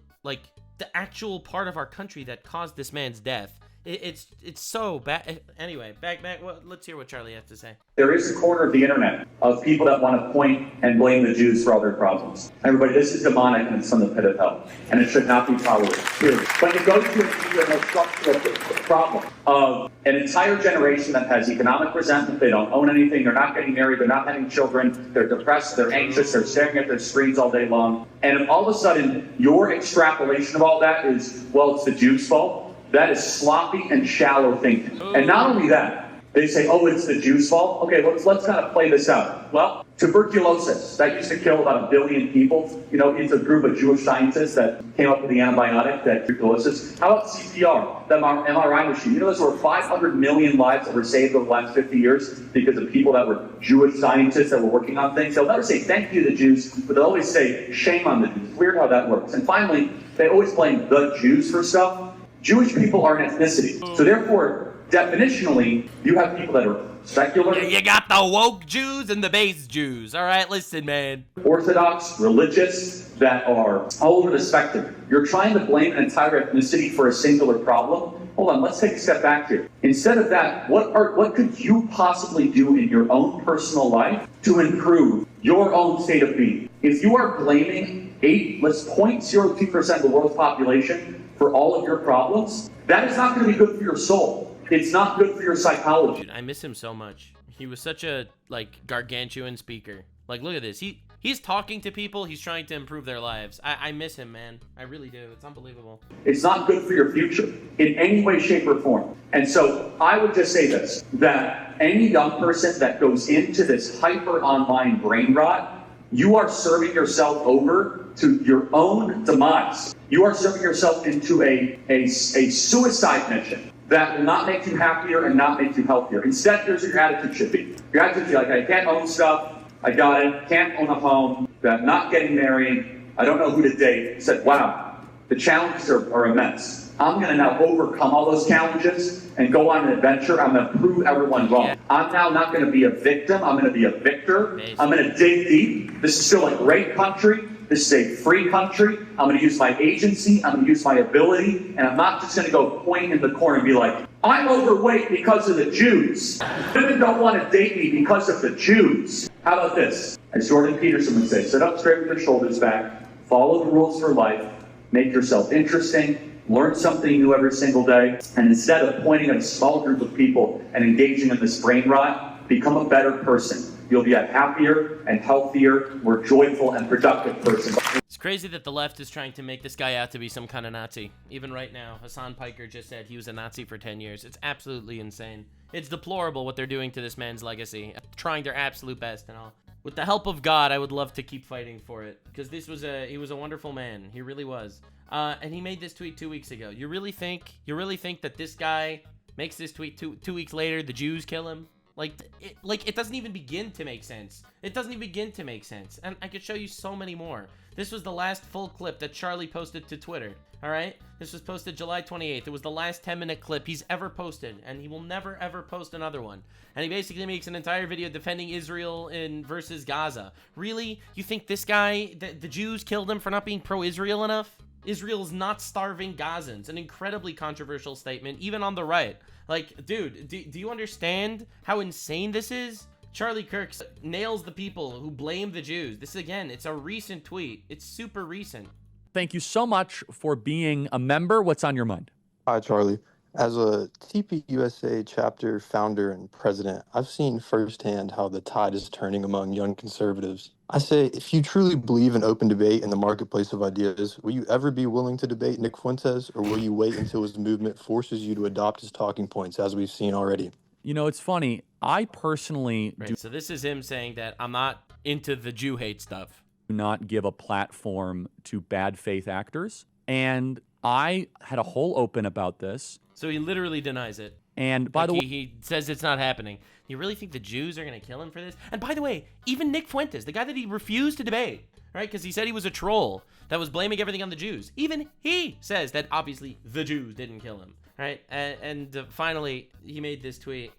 [SPEAKER 1] part of our country that caused this man's death. It's so bad. Anyway, back. Well, let's hear what Charlie has to say.
[SPEAKER 19] There is a corner of the internet of people that want to point and blame the Jews for all their problems. Everybody, this is demonic and it's from the pit of hell, and it should not be tolerated. Period. But it goes to the structural problem of an entire generation that has economic resentment. They don't own anything. They're not getting married. They're not having children. They're depressed. They're anxious. They're staring at their screens all day long. And all of a sudden, your extrapolation of all that is, well, it's the Jews' fault. That is sloppy and shallow thinking. And not only that, they say, oh, it's the Jews' fault. Okay, let's kind of play this out. Well, tuberculosis, that used to kill about 1 billion people. It's a group of Jewish scientists that came up with the antibiotic, that tuberculosis. How about CPR, the MRI machine? There's over 500 million lives that were saved over the last 50 years because of people that were Jewish scientists that were working on things. They'll never say thank you to the Jews, but they'll always say shame on the Jews. It's weird how that works. And finally, they always blame the Jews for stuff. Jewish people are an ethnicity. So therefore, definitionally, you have people that are secular.
[SPEAKER 1] You got the woke Jews and the base Jews. All right, listen, man.
[SPEAKER 19] Orthodox, religious, that are all over the spectrum. You're trying to blame an entire ethnicity for a singular problem. Hold on, let's take a step back here. Instead of that, what could you possibly do in your own personal life to improve your own state of being? If you are blaming 0.02% of the world's population for all of your problems, that is not going to be good for your soul. It's not good for your psychology.
[SPEAKER 1] Dude, I miss him so much. He was such a, like, gargantuan speaker. Like, look at this. He's talking to people. He's trying to improve their lives. I miss him, man. I really do. It's unbelievable.
[SPEAKER 19] It's not good for your future in any way, shape, or form. And so I would just say this, that any young person that goes into this hyper online brain rot, you are serving yourself over to your own demise. You are serving yourself into a suicide mission that will not make you happier and not make you healthier. Instead, here's what your attitude should be. Your attitude should be like, I can't own stuff. I got it. Can't own a home. I'm not getting married. I don't know who to date. Said, wow, the challenges are immense. I'm going to now overcome all those challenges and go on an adventure. I'm going to prove everyone wrong. Yeah. I'm now not going to be a victim. I'm going to be a victor. Amazing. I'm going to dig deep. This is still a great country. This is a free country. I'm going to use my agency. I'm going to use my ability. And I'm not just going to go point in the corner and be like, I'm overweight because of the Jews. Women don't want to date me because of the Jews. How about this? As Jordan Peterson would say, sit up straight with your shoulders back, follow the rules for life, make yourself interesting, learn something new every single day, and instead of pointing at a small group of people and engaging in this brain rot, become a better person. You'll be a happier and healthier, more joyful and productive person.
[SPEAKER 1] It's crazy that the left is trying to make this guy out to be some kind of Nazi. Even right now, Hasan Piker just said he was a Nazi for 10 years. It's absolutely insane. It's deplorable what they're doing to this man's legacy. Trying their absolute best and all. With the help of God, I would love to keep fighting for it. Because he was a wonderful man. He really was. And he made this tweet 2 weeks ago. You really think that this guy makes this tweet two weeks later, the Jews kill him? It doesn't even begin to make sense. It doesn't even begin to make sense. And I could show you so many more. This was the last full clip that Charlie posted to Twitter. All right? This was posted July 28th. It was the last 10-minute clip he's ever posted. And he will never, ever post another one. And he basically makes an entire video defending Israel versus Gaza. Really? You think this guy, the Jews killed him for not being pro-Israel enough? Israel's not starving Gazans. An incredibly controversial statement, even on the right. Like, dude, do you understand how insane this is? Charlie Kirk nails the people who blame the Jews. This, again, it's a recent tweet. It's super recent.
[SPEAKER 20] Thank you so much for being a member. What's on your mind?
[SPEAKER 21] Hi, Charlie. As a TPUSA chapter founder and president, I've seen firsthand how the tide is turning among young conservatives. I say, if you truly believe in open debate in the marketplace of ideas, will you ever be willing to debate Nick Fuentes, or will you wait until his movement forces you to adopt his talking points, as we've seen already?
[SPEAKER 20] You know, it's funny. I personally do.
[SPEAKER 1] So this is him saying that I'm not into the Jew hate stuff.
[SPEAKER 20] Do not give a platform to bad faith actors. And I had a whole open about this.
[SPEAKER 1] So he literally denies it.
[SPEAKER 20] And by the way,
[SPEAKER 1] he says it's not happening. You really think the Jews are going to kill him for this? And by the way, even Nick Fuentes, the guy that he refused to debate, right? Because he said he was a troll that was blaming everything on the Jews. Even he says that obviously the Jews didn't kill him, right? And finally, he made this tweet.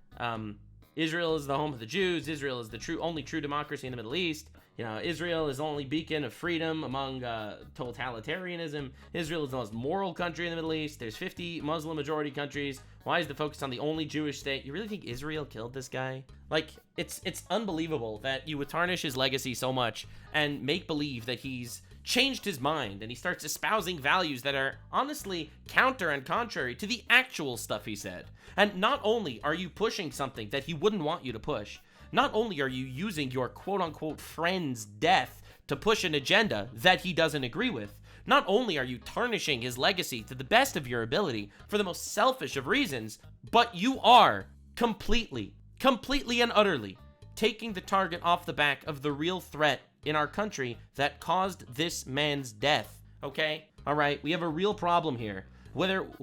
[SPEAKER 1] Israel is the home of the Jews. Israel is the only true democracy in the Middle East. You know, Israel is the only beacon of freedom among totalitarianism. Israel is the most moral country in the Middle East. There's 50 Muslim majority countries. Why is the focus on the only Jewish state? You really think Israel killed this guy? Like, it's unbelievable that you would tarnish his legacy so much and make believe that he's changed his mind and he starts espousing values that are honestly counter and contrary to the actual stuff he said. And not only are you pushing something that he wouldn't want you to push, not only are you using your quote-unquote friend's death to push an agenda that he doesn't agree with, not only are you tarnishing his legacy to the best of your ability for the most selfish of reasons, but you are completely and utterly taking the target off the back of the real threat in our country that caused this man's death, okay? All right, we have a real problem here.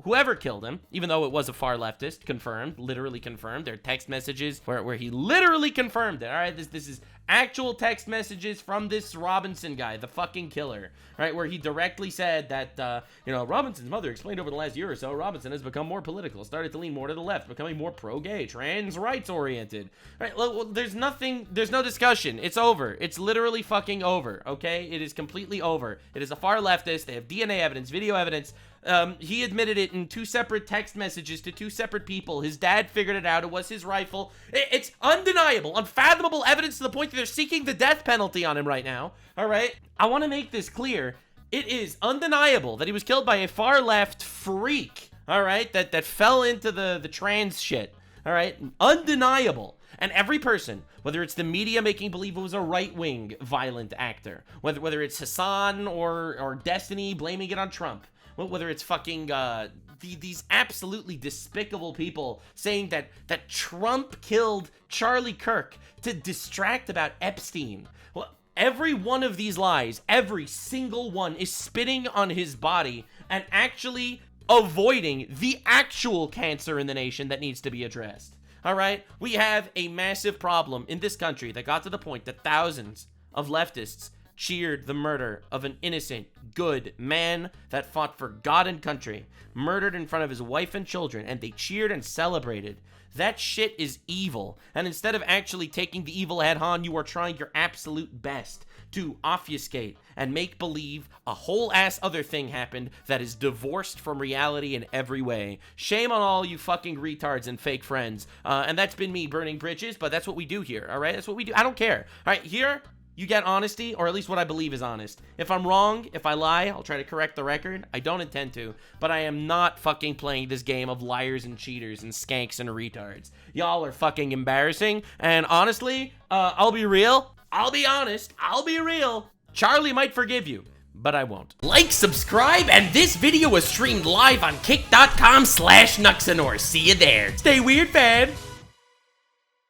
[SPEAKER 1] Whoever killed him, even though it was a far leftist, confirmed, literally confirmed. There are text messages where he literally confirmed it. All right, this is actual text messages from this Robinson guy, the fucking killer, right? Where he directly said that, Robinson's mother explained over the last year or so, Robinson has become more political, started to lean more to the left, becoming more pro-gay, trans rights oriented. Right? Well, there's no discussion. It's over. It's literally fucking over, okay? It is completely over. It is a far leftist. They have DNA evidence, video evidence, He admitted it in 2 separate text messages to 2 separate people. His dad figured it out. It was his rifle. It's undeniable, unfathomable evidence to the point that they're seeking the death penalty on him right now. All right? I want to make this clear. It is undeniable that he was killed by a far-left freak, all right, that fell into the trans shit, all right? Undeniable. And every person, whether it's the media making believe it was a right-wing violent actor, whether it's Hassan or Destiny blaming it on Trump, whether it's fucking these absolutely despicable people saying that Trump killed Charlie Kirk to distract about Epstein. Well, every one of these lies, every single one, is spitting on his body and actually avoiding the actual cancer in the nation that needs to be addressed. All right, we have a massive problem in this country that got to the point that thousands of leftists cheered the murder of an innocent, good man that fought for God and country, murdered in front of his wife and children, and they cheered and celebrated. That shit is evil. And instead of actually taking the evil head on, you are trying your absolute best to obfuscate and make believe a whole ass other thing happened that is divorced from reality in every way. Shame on all you fucking retards and fake friends. And that's been me burning bridges, but that's what we do here, all right? That's what we do. I don't care. All right, here, you get honesty, or at least what I believe is honest. If I'm wrong, if I lie, I'll try to correct the record. I don't intend to, but I am not fucking playing this game of liars and cheaters and skanks and retards. Y'all are fucking embarrassing, and honestly, I'll be real. I'll be honest, I'll be real. Charlie might forgive you, but I won't. Like, subscribe, and this video was streamed live on kick.com/Nuxanor. See you there. Stay weird, fam.